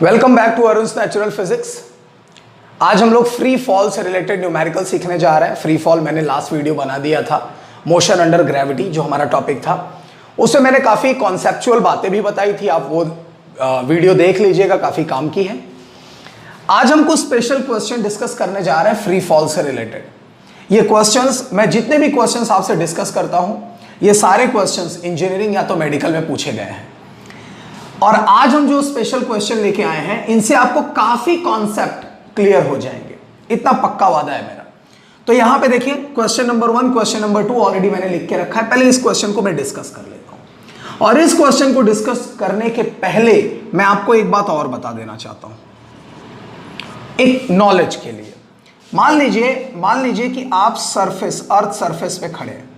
Welcome back to Arun's natural physics. आज हम लोग फ्री फॉल से रिलेटेड न्यूमेरिकल सीखने जा रहे हैं। फ्री फॉल मैंने लास्ट वीडियो बना दिया था, मोशन अंडर ग्रेविटी जो हमारा टॉपिक था, उसमें मैंने काफ़ी कॉन्सेप्चुअल बातें भी बताई थी। आप वो वीडियो देख लीजिएगा, काफ़ी काम की है। आज हम कुछ स्पेशल क्वेश्चन डिस्कस करने जा रहे हैं फ्री फॉल से रिलेटेड। ये क्वेश्चंस, मैं जितने भी क्वेश्चंस आपसे डिस्कस करता हूँ, ये सारे क्वेश्चंस इंजीनियरिंग या तो मेडिकल में पूछे गए हैं। और आज हम जो स्पेशल क्वेश्चन लेके आए हैं, इनसे आपको काफी कॉन्सेप्ट क्लियर हो जाएंगे, इतना पक्का वादा है मेरा। तो यहां पे देखिए, question number 1, question number 2 already मैंने लिख के रखा है। पहले इस क्वेश्चन को मैं डिस्कस कर लेता हूं, और इस क्वेश्चन को डिस्कस करने के पहले मैं आपको एक बात और बता देना चाहता हूं, एक नॉलेज के लिए। मान लीजिए कि आप सरफेस, अर्थ सरफेस पे खड़े हैं,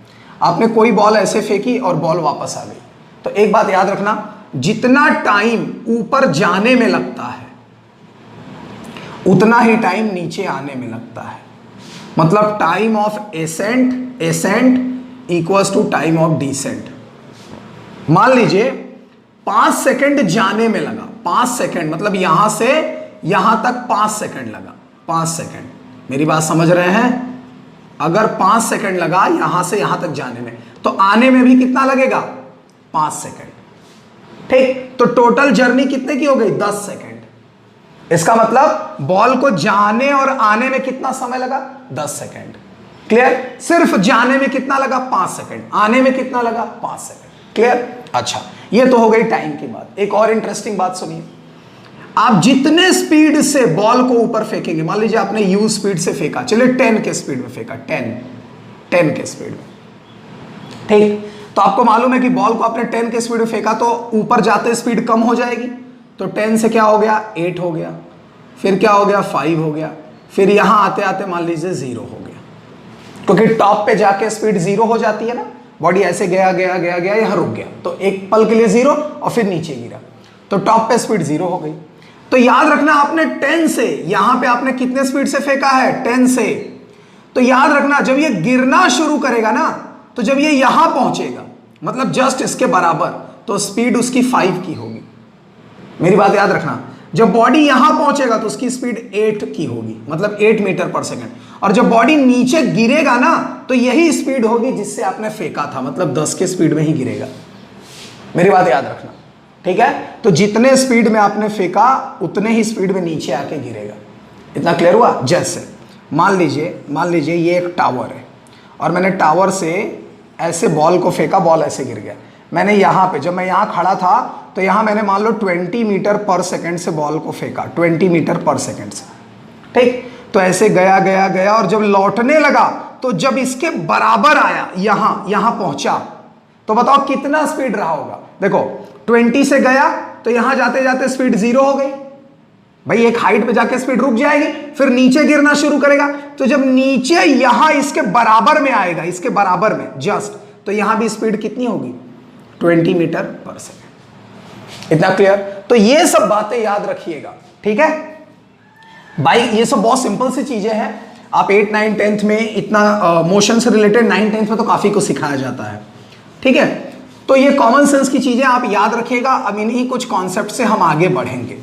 आपने कोई बॉल ऐसे फेंकी और बॉल वापस आ गई। तो एक बात याद रखना, जितना टाइम ऊपर जाने में लगता है उतना ही टाइम नीचे आने में लगता है। मतलब time of ascent equals to time of descent. मान लीजिए 5 सेकंड जाने में लगा, 5 सेकंड मतलब यहां से यहां तक 5 सेकंड लगा। 5 सेकंड, मेरी बात समझ रहे हैं? अगर 5 सेकंड लगा यहां से यहां तक जाने में, तो आने में भी कितना लगेगा? 5 सेकंड। ठीक, तो टोटल जर्नी कितने की हो गई? 10 सेकंड। इसका मतलब बॉल को जाने और आने में कितना समय लगा? 10 सेकंड। क्लियर? सिर्फ जाने में कितना लगा? 5 सेकंड। आने में कितना लगा? 5 सेकंड। क्लियर? अच्छा, ये तो हो गई टाइम की बात। एक और इंटरेस्टिंग बात सुनिए, आप जितने स्पीड से बॉल को ऊपर फेंकेंगे, मान लीजिए आपने यू स्पीड से फेंका, चलिए 10 के स्पीड में फेंका, 10 के स्पीड में, ठीक, तो आपको मालूम है कि बॉल को आपने 10 के स्पीड में फेंका तो ऊपर जाते स्पीड कम हो जाएगी। तो 10 से क्या हो गया? 8 हो गया, फिर क्या हो गया? 5 हो गया, फिर यहां आते आते मान लीजिए 0 हो गया, क्योंकि टॉप पे जाके स्पीड 0 हो जाती है ना। बॉडी ऐसे गया गया गया गया, यहां रुक गया, तो एक पल के लिए 0 और फिर नीचे गिरा, तो टॉप पे स्पीड 0 हो गई। तो याद रखना, आपने 10 से, यहां पे आपने कितने स्पीड से फेंका है? 10 से। तो याद रखना, जब ये गिरना शुरू करेगा ना, तो जब ये यहां पहुंचेगा, मतलब जस्ट इसके बराबर, तो स्पीड उसकी 5 की होगी। मेरी बात याद रखना, जब बॉडी यहां पहुंचेगा तो उसकी स्पीड 8 की होगी, मतलब 8 मीटर पर सेकंड। और जब बॉडी नीचे गिरेगा ना, तो यही स्पीड होगी जिससे आपने फेंका था, मतलब 10 के स्पीड में ही गिरेगा। मेरी बात याद रखना, ठीक है? तो जितने स्पीड में आपने फेंका उतने ही स्पीड में नीचे आके गिरेगा। इतना क्लियर हुआ? जैसे मान लीजिए ये एक टावर है, और मैंने टावर से ऐसे बॉल को फेंका, बॉल ऐसे गिर गया। मैंने यहाँ पे, जब मैं यहाँ खड़ा था, तो यहाँ मैंने मान लो 20 मीटर पर सेकंड से बॉल को फेंका, 20 मीटर पर सेकंड से, ठीक। तो ऐसे गया गया गया, और जब लौटने लगा, तो जब इसके बराबर आया, यहाँ पहुंचा, तो बताओ कितना स्पीड रहा होगा? देखो 20 से गया, तो यहाँ जाते जाते स्पीड 0 हो गई। भाई एक हाइट पे जाके स्पीड रुक जाएगी, फिर नीचे गिरना शुरू करेगा। तो जब नीचे यहां इसके बराबर में आएगा, इसके बराबर में जस्ट, तो यहां भी स्पीड कितनी होगी? 20 मीटर पर सेकंड। इतना क्लियर? तो ये सब बातें याद रखिएगा, ठीक है भाई? ये सब बहुत सिंपल सी चीजें हैं। आप 8, 9, 10th में इतना मोशन से रिलेटेड 9, 10th में तो काफी कुछ सिखाया जाता है, ठीक है? तो ये कॉमन सेंस की चीजें आप याद रखिएगा। अब इन्हीं कुछ कॉन्सेप्ट से हम आगे बढ़ेंगे,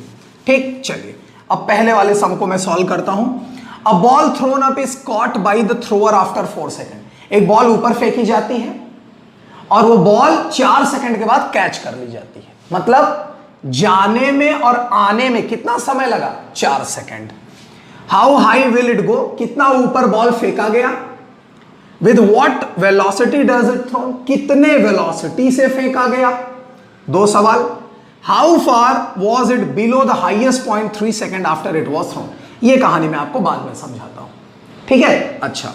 ठीक? चलिए, अब पहले वाले सम को मैं सॉल्व करता हूं। अ ball throne up is caught by the thrower after 4 second. एक बॉल ऊपर फेंकी जाती है और वो बॉल 4 सेकंड के बाद कैच कर ली जाती है। मतलब जाने में और आने में कितना समय लगा? 4 second. How high will it go? कितना ऊपर बॉल फेंका गया? With what velocity does it throw? कितने वेलोसिटी से फेंका गया? 2 सवाल। How far was it below the highest point 3 second after it was thrown? ये कहानी मैं आपको बाद में समझाता हूं, ठीक है? अच्छा,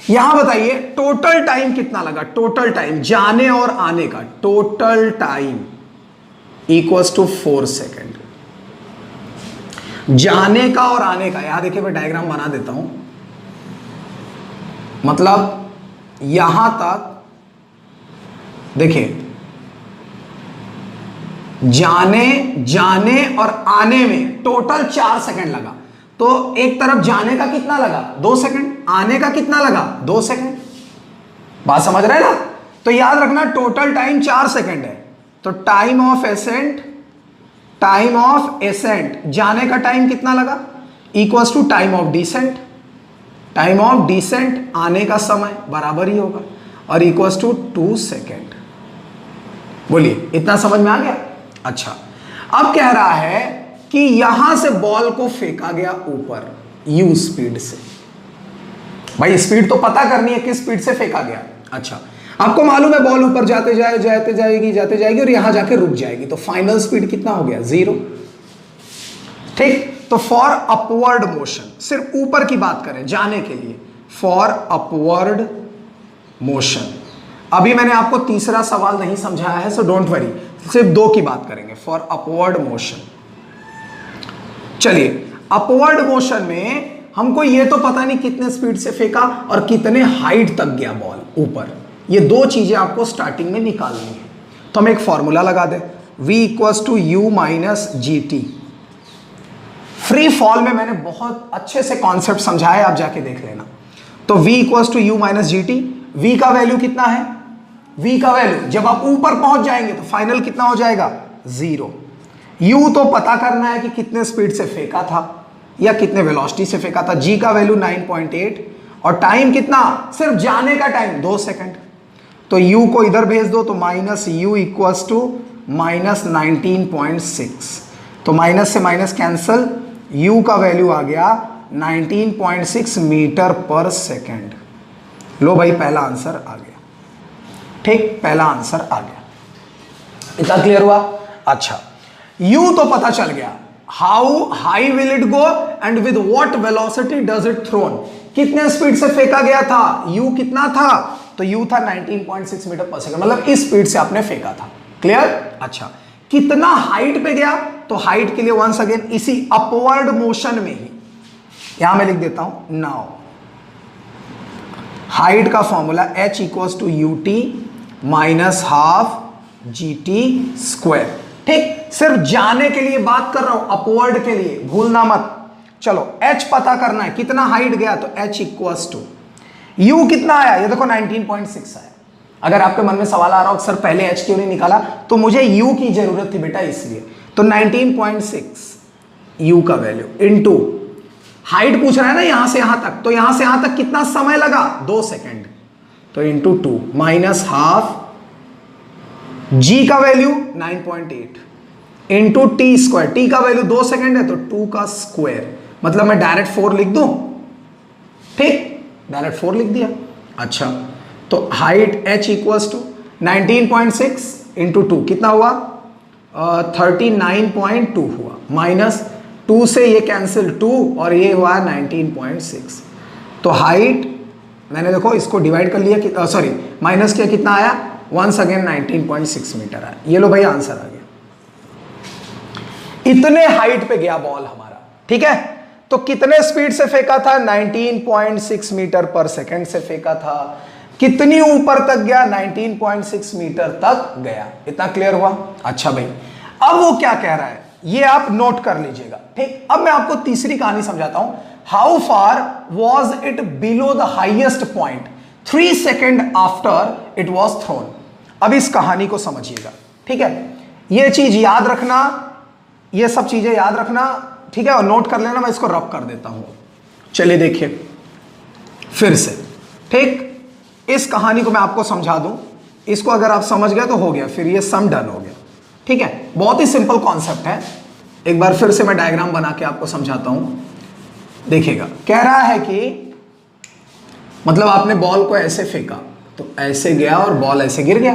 यहां बताइए टोटल टाइम कितना लगा? टोटल टाइम जाने और आने का, total time equals to 4 second. जाने का और आने का, यहां देखिए मैं डायग्राम बना देता हूं। मतलब यहां तक देखिए, जाने और आने में टोटल 4 सेकंड लगा। तो एक तरफ जाने का कितना लगा? 2 सेकंड। आने का कितना लगा? 2 सेकंड। बात समझ रहे हैं ना? तो याद रखना टोटल टाइम 4 सेकंड है। तो time of ascent, time of ascent, जाने का टाइम कितना लगा, equals to time of descent, time of descent आने का समय बराबर ही होगा, और इक्वल्स टू 2 सेकेंड। बोलिए इतना समझ में आ गया। अच्छा, अब कह रहा है कि यहां से बॉल को फेंका गया ऊपर u स्पीड से। भाई स्पीड तो पता करनी है, किस स्पीड से फेंका गया। अच्छा, आपको मालूम है बॉल ऊपर जाते जाएगी और यहां जाके रुक जाएगी, तो फाइनल स्पीड कितना हो गया, 0। ठीक, तो फॉर अपवर्ड मोशन, सिर्फ ऊपर की बात करें जाने के लिए, फॉर अपवर्ड मोशन। अभी मैंने आपको तीसरा सवाल नहीं समझाया है, सो डोंट वरी, सिर्फ 2 की बात करेंगे, फॉर अपवर्ड मोशन। चलिए, अपवर्ड मोशन में हमको ये तो पता नहीं कितने स्पीड से फेंका और कितने हाइट तक गया बॉल ऊपर, ये 2 चीजें आपको स्टार्टिंग में निकालनी है। तो हम एक फॉर्मूला लगा दें, v equals to u minus g t. Free fall में मैंने बहुत अच्छे से कॉन्सेप्ट समझाया, आप जाके देख लेना। तो v equals to u minus g t, v का वैल्यू कितना है, v का वैल्यू जब आप ऊपर पहुंच जाएंगे तो फाइनल कितना हो जाएगा, 0। u तो पता करना है कि कितने स्पीड से फेंका था या कितने वेलोसिटी से फेंका था, g का वैल्यू 9.8, और टाइम कितना, सिर्फ जाने का टाइम 2 सेकंड। तो u को इधर भेज दो, तो minus u equals to minus 19.6, तो माइनस से माइनस कैंसल, u का वैल्यू आ गया 19.6 मीटर पर सेकेंड। लो भाई पहला आंसर आ गया। ठीक, पहला आंसर आ गया। इतना क्लियर हुआ। अच्छा, u तो पता चल गया, how high will it go and with what velocity does it thrown, कितने स्पीड से फेंका गया था, u कितना था, तो u था 19.6 मीटर पर सेकंड, मतलब इस स्पीड से आपने फेंका था। क्लियर। अच्छा, कितना हाइट पे गया, तो हाइट के लिए वंस अगेन इसी अपवर्ड मोशन में ही यहां मैं लिख देता हूं, नाउ हाइट का formula h equals to u t minus half g t square. ठीक, सिर्फ जाने के लिए बात कर रहा हूं, अपवर्ड के लिए भूलना मत। चलो h पता करना है, कितना हाइट गया, तो h इक्वल्स टू u कितना आया, ये देखो 19.6 आया। अगर आपके मन में सवाल आ रहा हो सर पहले h क्यों नहीं निकाला, तो मुझे u की जरूरत थी बेटा इसलिए। तो 19.6 u का वैल्यू इनटू हाइट पूछ रहा है ना यहां से यहां तक, तो यहां से यहां तक कितना समय लगा, 2 सेकंड, तो इनटू 2 माइनस हाफ g का value 9.8 into T square, T का वैल्यू 2 सेकंड है तो 2 का स्क्वायर, मतलब मैं डायरेक्ट 4 लिख दूं। ठीक, डायरेक्ट 4 लिख दिया। अच्छा, तो height h equals to 19.6 into 2 कितना हुआ, 39.2 हुआ, माइनस 2 से ये कैंसिल 2 और ये हुआ 19.6। तो हाइट मैंने देखो इसको डिवाइड कर लिया, सॉरी माइनस किया, कितना आया, वंस अगेन 19.6 मीटर आया। ये लो भाई आंसर आ गया। इतने हाइट पे गया बॉल हमारा। ठीक है, तो कितने स्पीड से फेंका था, 19.6 मीटर पर सेकंड से फेंका था। कितनी ऊपर तक गया, 19.6 मीटर तक गया। इतना क्लियर हुआ। अच्छा भाई, अब वो क्या कह रहा है ये आप नोट कर लीजिएगा। ठीक, अब मैं आपको तीसरी कहानी समझाता हूं। How far was it below the highest point 3 second after it was throne. अब इस कहानी को समझिएगा। ठीक है, ये चीज याद रखना, ये सब चीजें याद रखना। ठीक है, और नोट कर लेना, मैं इसको रब कर देता हूं। चलिए देखिए फिर से। ठीक, इस कहानी को मैं आपको समझा दूं, इसको अगर आप समझ गए तो हो गया, फिर ये सम डन हो गया। ठीक है, बहुत ही सिंपल कॉन्सेप्ट है। एक बार फिर से मैं डायग्राम बना के आपको समझाता हूं, देखिएगा। कह रहा है कि मतलब आपने बॉल को ऐसे फेंका, तो ऐसे गया और बॉल ऐसे गिर गया,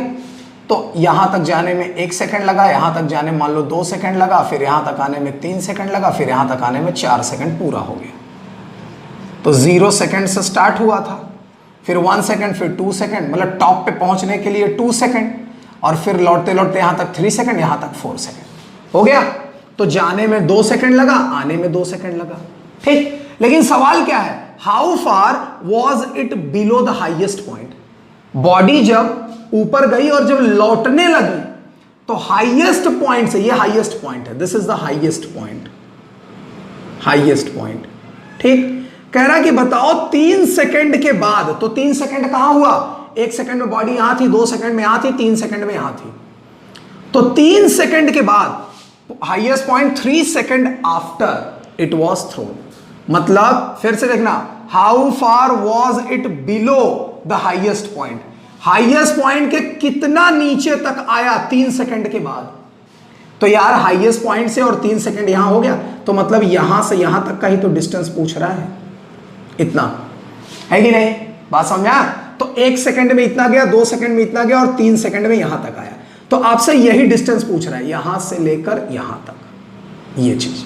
तो यहां तक जाने में 1 सेकंड लगा, यहां तक जाने में मान लो 2 सेकंड लगा, फिर यहां तक आने में 3 सेकंड लगा, फिर यहां तक आने में 4 सेकंड पूरा हो गया। तो 0 सेकंड से स्टार्ट हुआ था, फिर 1 सेकंड, फिर 2 सेकंड, मतलब टॉप पे पहुंचने के लिए 2 सेकंड, और फिर लौटते लौटते यहां तक 3 सेकंड, यहां तक 4 सेकंड हो गया। तो जाने में 2 सेकंड लगा, आने में 2 सेकंड लगा। ठीक, लेकिन सवाल क्या है, how far was it below the highest point. Body जब ऊपर गई और जब लौटने लगी तो हाईएस्ट पॉइंट से, ये हाईएस्ट पॉइंट है, this is the highest point, highest point. ठीक, कह रहा कि बताओ 3 सेकंड के बाद, तो 3 सेकंड कहां हुआ, 1 सेकंड में बॉडी यहां थी, 2 सेकंड में यहां थी, 3 सेकंड में यहां थी। तो 3 सेकंड के बाद highest point 3 second after it was throne. मतलब फिर से देखना, how far was it below the highest point, highest point के कितना नीचे तक आया 3 सेकेंड के बाद। तो यार हाईएस्ट पॉइंट से और 3 सेकेंड यहां हो गया, तो मतलब यहां से यहां तक का ही तो डिस्टेंस पूछ रहा है, इतना है कि नहीं? बात समझा? तो 1 सेकेंड में इतना गया, 2 सेकेंड में इतना गया और 3 सेकेंड में यहां तक आया। तो आपसे यही डिस्टेंस पूछ रहा है, यहां से लेकर यहां तक, ये चीज।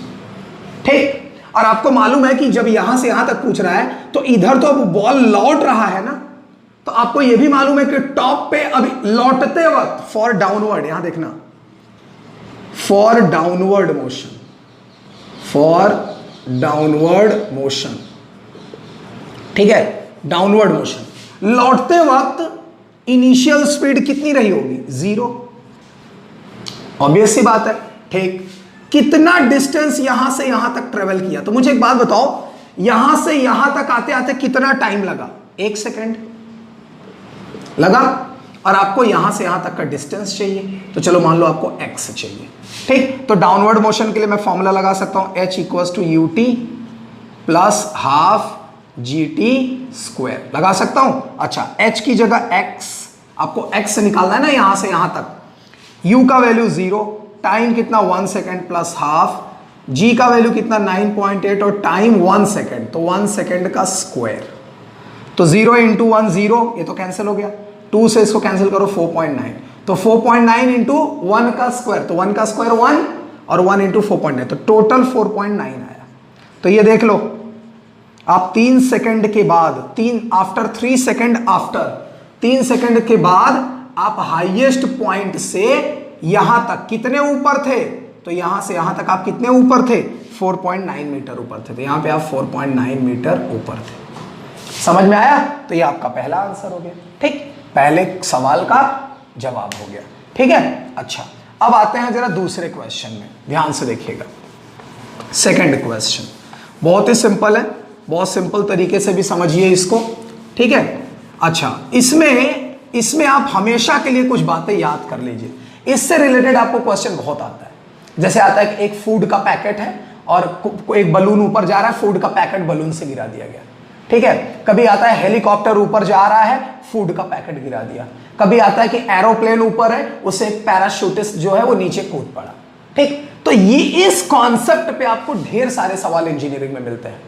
ठीक, और आपको मालूम है कि जब यहां से यहां तक पूछ रहा है तो इधर तो अब बॉल लौट रहा है ना, तो आपको यह भी मालूम है कि टॉप पे अभी लौटते वक्त फॉर डाउनवर्ड, यहां देखना, for downward motion, for downward motion, ठीक है, डाउनवर्ड मोशन, लौटते वक्त इनिशियल स्पीड कितनी रही होगी? 0। ऑब्वियस सी बात है। ठीक, कितना डिस्टेंस यहां से यहां तक ट्रेवल किया? तो मुझे एक बात बताओ, यहां से यहां तक आते आते कितना टाइम लगा? 1 सेकेंड लगा, और आपको यहां से यहां तक का डिस्टेंस चाहिए, तो चलो मान लो आपको x चाहिए। ठीक, तो डाउनवर्ड मोशन के लिए मैं फॉर्मूला लगा सकता हूं, h equals to ut plus half GT² लगा सकता हूं। अच्छा, h की जगह x, आपको x निकालना है ना यहां से यहां तक, u का वैल्यू 0, टाइम कितना 1 सेकेंड प्लस हाफ, g का वैल्यू कितना 9.8 और टाइम 1 सेकेंड, तो 1 सेकेंड का स्क्वायर, तो 0 इंटू 1 0, ये तो कैंसिल हो गया, 2 से इसको कैंसिल करो 4.9, तो 4.9 इंटू 1 का स्क्वायर, तो 1 का स्क्वायर 1 और 1 इंटू 4.9, तो टोटल 4.9 आया। तो ये देख लो आप 3 सेकेंड के बाद, 3 सेकेंड के बाद आप हाईएस्ट पॉइंट से यहां तक कितने ऊपर थे? तो यहां से यहां तक आप कितने ऊपर थे? 4.9 मीटर ऊपर थे। तो यहां पे आप 4.9 मीटर ऊपर थे। समझ में आया? तो ये आपका पहला आंसर हो गया। ठीक, पहले सवाल का जवाब हो गया। ठीक है, अच्छा अब आते हैं जरा दूसरे क्वेश्चन में, ध्यान से देखिएगा। सेकंड क्वेश्चन बहुत ही सिंपल है, बहुत सिंपल तरीके से भी समझिए इसको। ठीक है, अच्छा इसमें आप हमेशा के लिए कुछ बातें याद कर लीजिए, इससे रिलेटेड आपको क्वेश्चन बहुत आता है। जैसे आता है कि एक फूड का पैकेट है और एक बलून ऊपर जा रहा है, फूड का पैकेट बलून से गिरा दिया गया। ठीक है, कभी आता है हेलीकॉप्टर ऊपर जा रहा है, फूड का पैकेट गिरा दिया। कभी आता है कि एरोप्लेन ऊपर है, उसे एक पैराशूटिस्ट जो है वो नीचे कूद पड़ा। ठीक, तो ये इस कॉन्सेप्ट पे आपको ढेर सारे सवाल इंजीनियरिंग में मिलते हैं।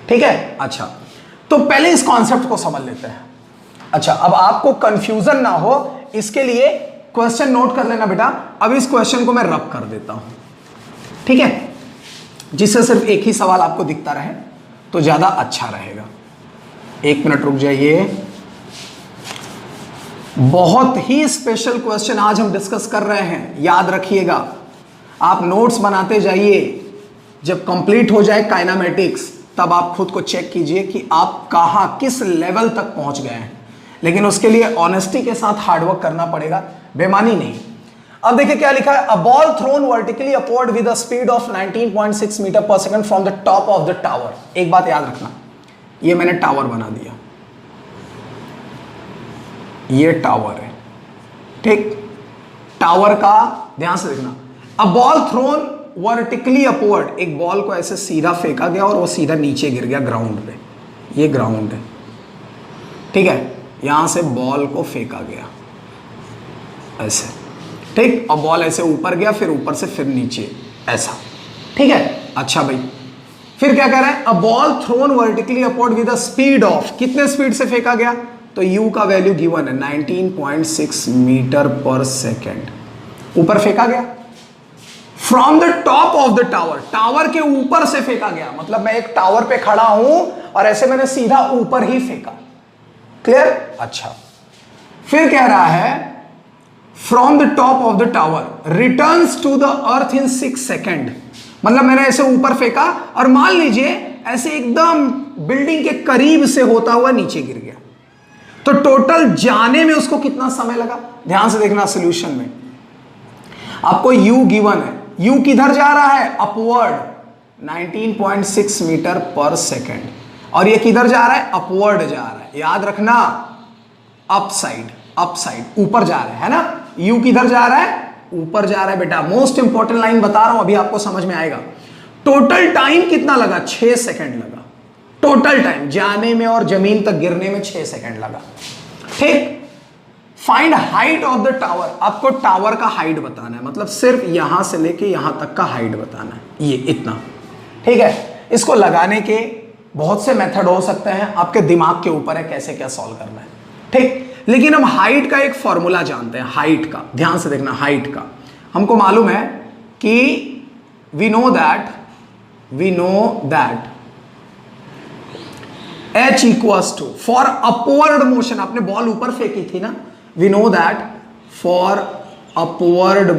ठीक है, अच्छा तो पहले इस कॉन्सेप्ट को समझ लेते हैं। अच्छा, अब आपको कंफ्यूजन ना हो इसके लिए क्वेश्चन नोट कर लेना बेटा। अब इस क्वेश्चन को मैं रब कर देता हूं, ठीक है, जिससे सिर्फ एक ही सवाल आपको दिखता रहे तो ज्यादा अच्छा रहेगा। 1 मिनट रुक जाइए। बहुत ही स्पेशल क्वेश्चन आज हम डिस्कस कर रहे हैं, याद रखिएगा। आप नोट्स बनाते जाइए, जब कंप्लीट हो जाए काइनेमेटिक्स तब आप खुद को चेक कीजिए कि आप कहां किस लेवल तक पहुंच गए हैं। लेकिन उसके लिए ऑनेस्टी के साथ हार्डवर्क करना पड़ेगा, बेमानी नहीं। अब देखिए क्या लिखा है, a ball thrown vertically upward with a speed of 19.6 metre per second from the top of the tower. एक बात याद रखना, ये मैंने टावर बना दिया, ये टावर है। ठीक, टावर का ध्यान से देखना। अ बॉल थ्रोन वर्टिकली अपवर्ड, एक बॉल को ऐसे सीधा फेंका गया और वो सीधा नीचे गिर गया ग्राउंड पे। ये ग्राउंड है, ठीक है, यहां से बॉल को फेंका गया ऐसे। ठीक, और बॉल ऐसे ऊपर गया, फिर ऊपर से फिर नीचे ऐसा। ठीक है, अच्छा भाई, फिर क्या कह रहा है, a ball thrown vertically upward with a speed of, कितने स्पीड से फेंका गया? तो u का वैल्यू गिवन है 19.6 मीटर पर सेकेंड। ऊपर फेंका गया from the top of the tower, tower के ऊपर से फेंका गया। मतलब मैं एक टावर पे खड़ा हूं और ऐसे मैंने सीधा ऊपर ही फेंका। क्लियर? अच्छा, फिर कह रहा है from the top of the tower returns to the earth in 6 second. मतलब मैंने ऐसे ऊपर फेंका और मान लीजिए ऐसे एकदम बिल्डिंग के करीब से होता हुआ नीचे गिर गया, तो टोटल जाने में उसको कितना समय लगा? ध्यान से देखना सॉल्यूशन में। आपको u गिवन है, u किधर जा रहा है? अपवर्ड 19.6 मीटर पर सेकेंड, और ये किधर जा रहा है? अपवर्ड जा रहा है। याद रखना, अपसाइड, अपसाइड, ऊपर जा रहा है ना। u किधर जा रहा है? ऊपर जा रहा है बेटा। मोस्ट इंपॉर्टेंट लाइन बता रहा हूं, अभी आपको समझ में आएगा। टोटल टाइम कितना लगा? 6 सेकंड लगा। टोटल टाइम जाने में और जमीन तक गिरने में 6 सेकंड लगा। ठीक। Find height of the tower, आपको टावर का हाइट बताना है, मतलब सिर्फ यहां से लेके यहां तक का हाइट बताना है, ये इतना। ठीक है। इसको लगाने के बहुत से मेथड हो सकते हैं, आपके दिमाग के ऊपर है कैसे क्या सॉल्व करना है। ठीक। लेकिन हम हाइट का एक फॉर्मूला जानते हैं, हाइट का, ध्यान से देखना। हाइट का हमको मालूम है कि we know that H equals to, for upward motion, आपने बॉल ऊपर फेंकी थी ना, we know that for upward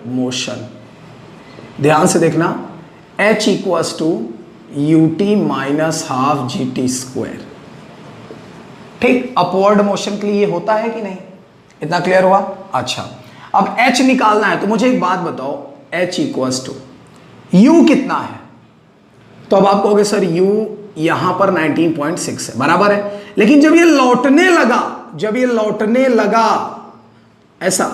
motion, ध्यान से देखना, H equals to ut minus half GT square. ठीक। अपवर्ड मोशन के लिए होता है कि नहीं? इतना क्लियर हुआ? अच्छा, अब H निकालना है, तो मुझे एक बात बताओ, H इक्वल्स टू U कितना है? तो अब आप कहोगे सर U यहां पर 19.6 है, बराबर है। लेकिन जब ये लौटने लगा, ऐसा,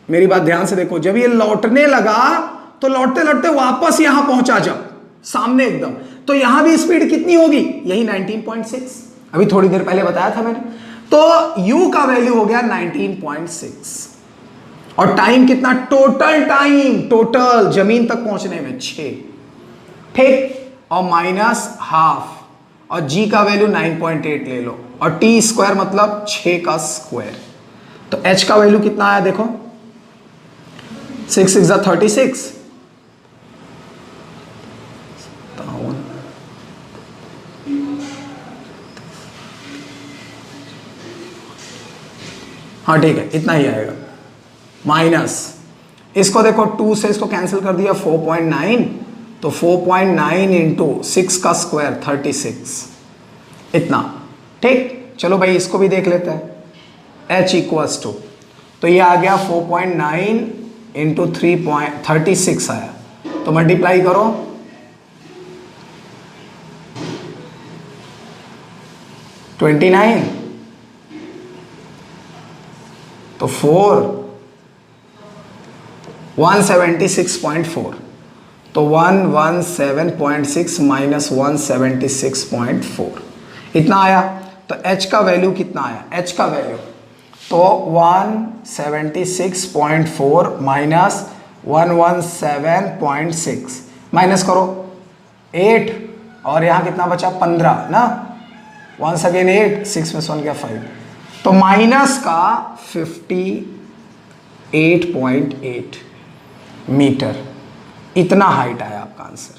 मेरी बात ध्यान से देखो, जब ये लौटने लगा तो लौटते लौटते वापस यहां पहुंचा, जब सामने एकदम, तो यहां भी स्पीड कितनी होगी? यही 19.6, अभी थोड़ी देर पहले बताया था मैंने। तो U का वैल्यू हो गया 19.6, और टाइम कितना? टोटल जमीन तक पहुंचने में 6। ठीक। और माइनस हाफ, और G का वैल्यू 9.8 ले लो, और T स्क्वायर मतलब 6 का स्क्वायर। तो H का वैल्यू कितना आया देखो, 6 6 36, हाँ ठीक है, इतना ही आएगा। माइनस इसको देखो, 2 से इसको कैंसिल कर दिया, 4.9, तो 4.9 इंटू 6 का स्क्वायर 36, इतना। ठीक। चलो भाई इसको भी देख लेते हैं। H इक्वल्स टू, तो ये आ गया 4.9 इंटू 3.36 आया, तो मल्टीप्लाई करो, तो 29, तो 176.4, तो 117.6 माइनस 176.4, इतना आया। तो H का वैल्यू कितना आया? H का वैल्यू तो 176.4 माइनस 117.6, माइनस करो 8, और यहां कितना बचा? 15 ना, 1 अगेन 8, 6 में 1 गया 5, तो माइनस का 58.8 मीटर, इतना हाइट आया आपका आंसर।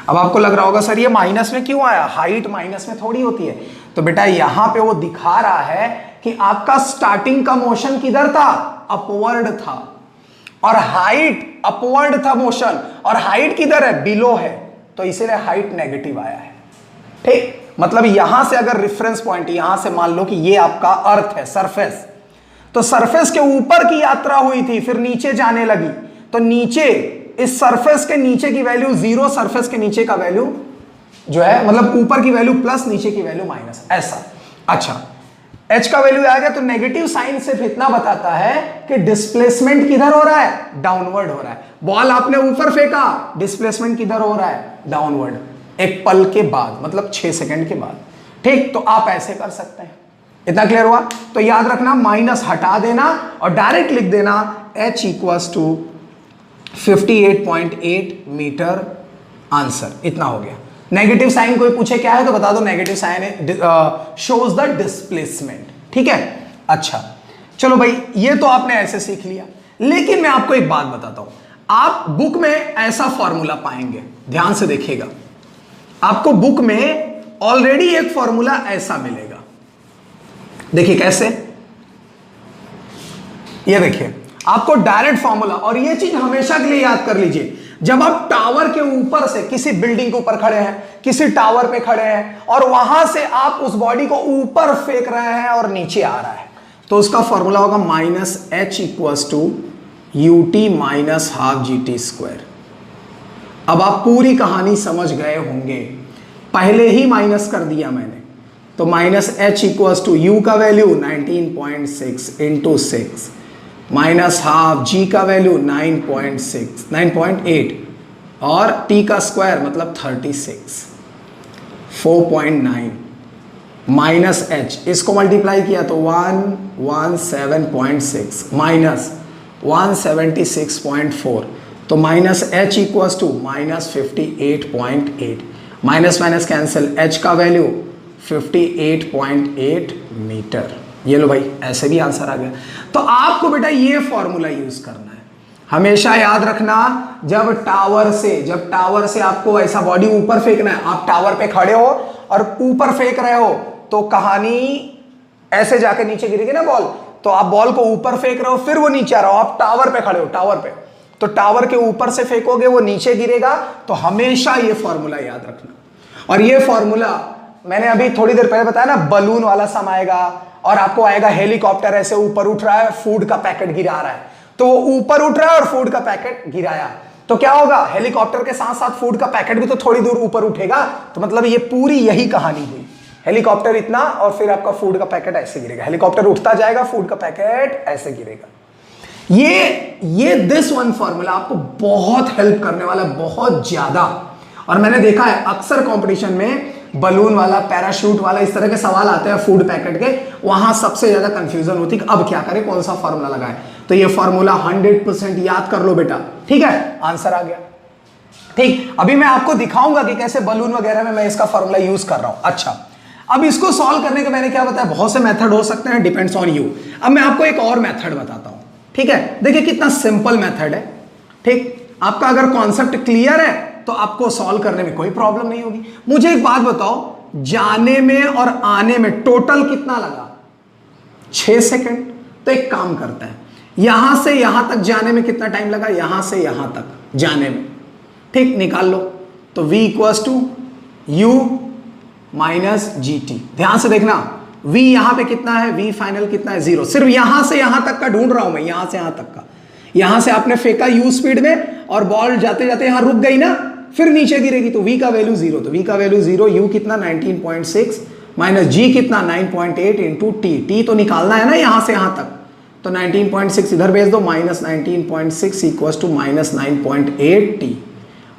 अब आपको लग रहा होगा सर ये माइनस में क्यों आया? हाइट माइनस में थोड़ी होती है। तो बेटा यहां पे वो दिखा रहा है कि आपका स्टार्टिंग का मोशन किधर था? अपवर्ड था, और हाइट अपवर्ड था मोशन, और हाइट किधर है? बिलो है, तो इसीलिए हाइट नेगेटिव आया है। ठीक। मतलब यहां से अगर रेफरेंस पॉइंट, यहां से मान लो कि ये आपका अर्थ है, सरफेस, तो सरफेस के ऊपर की यात्रा हुई थी, फिर नीचे जाने लगी, तो नीचे इस सरफेस के नीचे की वैल्यू 0, सरफेस के नीचे का वैल्यू जो है, मतलब ऊपर की वैल्यू प्लस, नीचे की वैल्यू माइनस, ऐसा। अच्छा, H का वैल्यू आ गया, तो नेगेटिव साइन सिर्फ इतना बताता है कि डिस्प्लेसमेंट किधर हो रहा है? डाउनवर्ड हो रहा है। बॉल आपने ऊपर फेंका, डिस्प्लेसमेंट किधर हो रहा है? डाउनवर्ड, एक पल के बाद, मतलब 6 सेकंड के बाद। ठीक। तो आप ऐसे कर सकते हैं। इतना क्लियर हुआ? तो याद रखना, माइनस हटा देना और डायरेक्ट लिख देना H equals to 58.8 metre, answer इतना हो गया। नेगेटिव साइन कोई पूछे क्या है तो बता दो, negative sign shows the displacement. ठीक है। अच्छा चलो भाई, ये तो आपने ऐसे सीख लिया, लेकिन मैं आपको एक बात बताता हूं। आप बुक में ऐसा फॉर्मूला पाएंगे, ध्यान से देखिएगा, आपको बुक में ऑलरेडी एक फॉर्मूला ऐसा मिलेगा। देखिए कैसे, ये देखिए आपको डायरेक्ट फॉर्मूला, और ये चीज हमेशा के लिए याद कर लीजिए, जब आप टावर के ऊपर से किसी बिल्डिंग के ऊपर खड़े हैं, किसी टावर पे खड़े हैं, और वहां से आप उस बॉडी को ऊपर फेंक रहे हैं और नीचे आ रहा है, तो उसका फॉर्मूला होगा minus H equals to UT minus half GT square. अब आप पूरी कहानी समझ गए होंगे, पहले ही माइनस कर दिया मैंने, तो minus H equals to U का value 19.6 into 6 minus half, g का वैल्यू 9.8 और टी का स्क्वायर मतलब 36, 4.9 माइनस एच, इसको मल्टीप्लाई किया तो 117.6 माइनस 176.4, तो minus h equals to minus 58.8, minus minus cancel, h का वैल्यू 58.8 मीटर। ये लो भाई, ऐसे भी आंसर आ गया। तो आपको बेटा ये फॉर्मूला यूज करना है, हमेशा याद रखना। जब टावर से आपको ऐसा बॉडी ऊपर फेंकना है, आप टावर पे खड़े हो और ऊपर फेंक रहे हो, तो कहानी ऐसे जाके नीचे गिरेगी ना बॉल, तो आप बॉल को ऊपर फेंक रहे हो, फिर वो नीचे आ रहा हो, आप टावर पे खड़े हो, टावर पे, तो टावर के ऊपर से फेंकोगे वो नीचे गिरेगा। तो हमेशा ये फॉर्मूला याद रखना। और ये फॉर्मूला मैंने अभी थोड़ी देर पहले बताया ना, बलून वाला सम आएगा और आपको आएगा हेलीकॉप्टर ऐसे ऊपर उठ रहा है, फूड का पैकेट गिरा रहा है, तो वो ऊपर उठ रहा है और फूड का पैकेट गिराया, तो क्या होगा, हेलीकॉप्टर के साथ साथ फूड का पैकेट भी तो थोड़ी दूर ऊपर उठेगा। तो मतलब ये पूरी यही कहानी हुई, हेलीकॉप्टर इतना और फिर आपका फूड का पैकेट ऐसे गिरेगा, हेलीकॉप्टर उठता जाएगा, फूड का पैकेट ऐसे गिरेगा। ये दिस वन फॉर्मूला आपको बहुत हेल्प करने वाला, बहुत ज्यादा। और मैंने देखा है अक्सर कंपटीशन में बलून वाला, पैराशूट वाला, इस तरह के सवाल आते हैं फूड पैकेट के, वहां सबसे ज्यादा कंफ्यूजन होती है अब क्या करें, कौन सा फॉर्मूला लगाएं। तो ये फॉर्मूला 100% याद कर लो बेटा, ठीक है, आंसर आ गया। ठीक, अभी मैं आपको दिखाऊंगा कि कैसे बलून वगैरह में मैं इसका फॉर्मूला यूज कर रहा हूं। अच्छा, अब इसको सॉल्व करने के मैंने क्या बताया, बहुत से मेथड हो सकते हैं, डिपेंड्स ऑन यू। अब मैं आपको एक और मेथड बताता हूं, ठीक है, देखिए कितना सिंपल मेथड है। ठीक, आपका अगर कॉन्सेप्ट क्लियर है तो आपको सॉल्व करने में कोई प्रॉब्लम नहीं होगी। मुझे एक बात बताओ, जाने में और आने में टोटल कितना लगा, 6 सेकंड। तो एक काम करते हैं, यहां से यहां तक जाने में कितना टाइम लगा, यहां से यहां तक जाने में, ठीक, निकाल लो। तो v equals to u minus g t. ध्यान से देखना, v यहां पे कितना है, v फाइनल कितना है, 0। सिर्फ यहां से यहां तक का ढूंढ रहा हूं मैं, यहां से यहां तक का। यहां से आपने फेंका u स्पीड में और बॉल जाते जाते यहां रुक गई ना, फिर नीचे गिरेगी, तो v का वैल्यू 0, तो v का वैल्यू 0, u कितना 19.6 माइनस g कितना 9.8 इंटू टी तो निकालना है ना यहां से यहां तक, तो 19.6 इधर भेज दो, minus 19.6 equals to minus 9.8 t,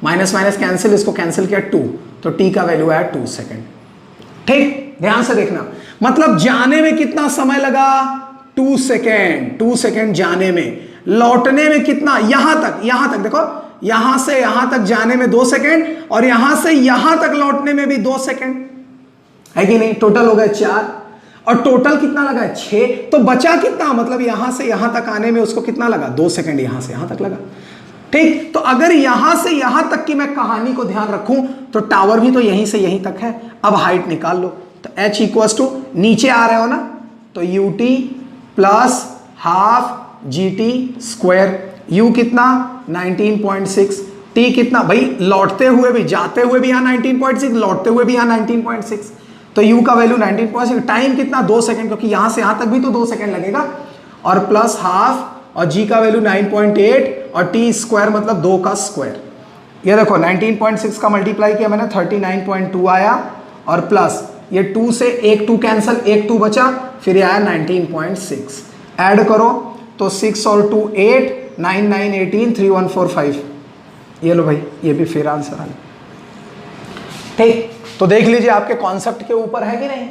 minus minus cancel, इसको कैंसिल किया 2, तो टी का वैल्यू है 2 सेकेंड। ठीक, ध्यान से देखना, मतलब जाने में कितना समय लगा, 2 सेकेंड, 2 सेकेंड जाने में, लौटने में कितना, यहां तक देखो, यहां से यहां तक जाने में 2 सेकेंड और यहां से यहां तक लौटने में भी 2 सेकेंड, है कि नहीं, टोटल हो गए 4, और टोटल कितना लगा है 6, तो बचा कितना, मतलब यहां से यहां तक आने में उसको कितना लगा, 2 सेकेंड यहां से यहां तक लगा। ठीक, तो अगर यहां से यहां तक की मैं कहानी को ध्यान रखूं तो टावर भी तो यहीं से यहीं तक है। अब हाइट निकाल लो, तो h इक्वल्स टू, नीचे आ रहे हो ना, तो ut plus half gt square, u कितना 19.6, t कितना, भाई लौटते हुए भी, जाते हुए भी यहाँ 19.6, लौटते हुए भी यहाँ 19.6, तो u का वैल्यू 19.6, टाइम कितना 2 सेकेंड, क्योंकि यहां से यहां तक भी तो 2 सेकेंड लगेगा, और प्लस हाफ, और g का वैल्यू 9.8 और t स्क्वायर मतलब 2 का स्क्वायर। ये देखो 19.6 का मल्टीप्लाई किया मैंने, 39.2 आया, और प्लस ये 2 से एक 2 कैंसिल, एक 2 बचा, फिर ये आया 19.6, ऐड करो तो 6 और 2 8, 9 9 18, 3 1 4 5, ये लो भाई, ये भी फिर आंसर आ गया। ठीक, तो देख लीजिए आपके कॉन्सेप्ट के ऊपर है कि नहीं।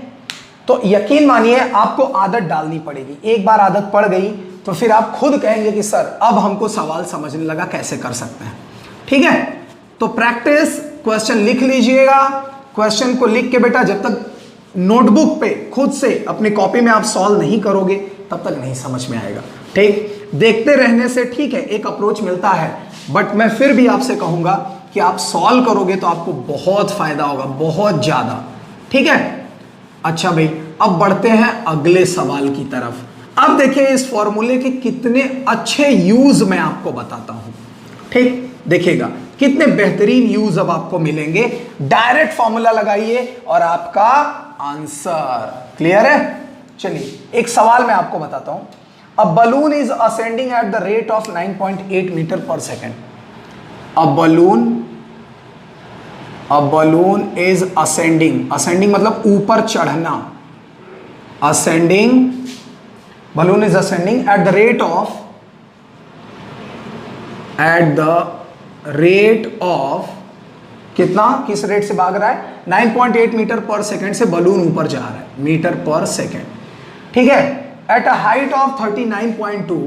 तो यकीन मानिए आपको आदत डालनी पड़ेगी, एक बार आदत पड़ गई तो फिर आप खुद कहेंगे कि सर अब हमको सवाल समझने लगा, कैसे कर सकते हैं। ठीक है, तो प्रैक्टिस, क्वेश्चन लिख लीजिएगा, क्वेश्चन को लिख के बेटा जब तक नोटबुक पे खुद से अपनी कॉपी में आप सॉल्व नहीं करोगे तब तक नहीं समझ में आएगा। ठीक, देखते रहने से ठीक है एक अप्रोच मिलता है, बट मैं फिर भी आपसे कहूंगा कि आप सॉल्व करोगे तो आपको बहुत फायदा होगा, बहुत ज्यादा। ठीक है, अच्छा भाई अब बढ़ते हैं अगले सवाल की तरफ। अब देखिए इस फॉर्मूले के कितने अच्छे यूज मैं आपको बताता हूं। ठीक, देखिएगा कितने बेहतरीन यूज अब आपको मिलेंगे। डायरेक्ट फॉर्मूला लगाइए और आपका आंसर क्लियर है। चलिए एक सवाल मैं आपको बताता हूं। A balloon is ascending at the rate of 9.8 metre per second. A balloon is ascending, ascending मतलब ऊपर चढ़ना, ascending, balloon is ascending at the rate of at the rate of कितना, किस रेट से भाग रहा है, 9.8 मीटर पर सेकेंड से बलून ऊपर जा रहा है, मीटर पर सेकेंड, ठीक है, at a height of 39.2,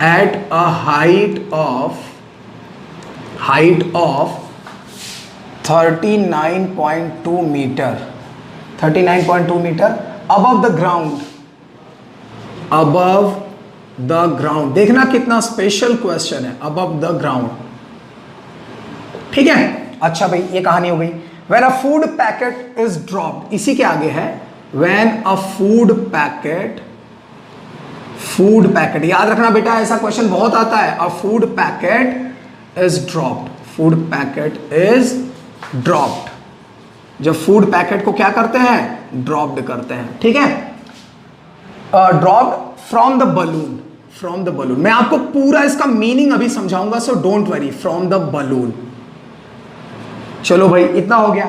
at a height of 39.2 metre, 39.2 metre above the ground, above the ground, देखना कितना स्पेशल क्वेश्चन है, अबव द ग्राउंड, ठीक है। अच्छा भाई ये कहानी हो गई। When a food packet is dropped, इसी के आगे है when a food packet, food packet याद रखना बेटा, ऐसा क्वेश्चन बहुत आता है, a food packet is dropped, food packet is dropped, जब फूड पैकेट को क्या करते हैं, ड्रॉप्ड करते हैं, ठीक है, dropped from the balloon, from the balloon, मैं आपको पूरा इसका मीनिंग अभी समझाऊंगा, so don't worry, from the balloon. चलो भाई इतना हो गया,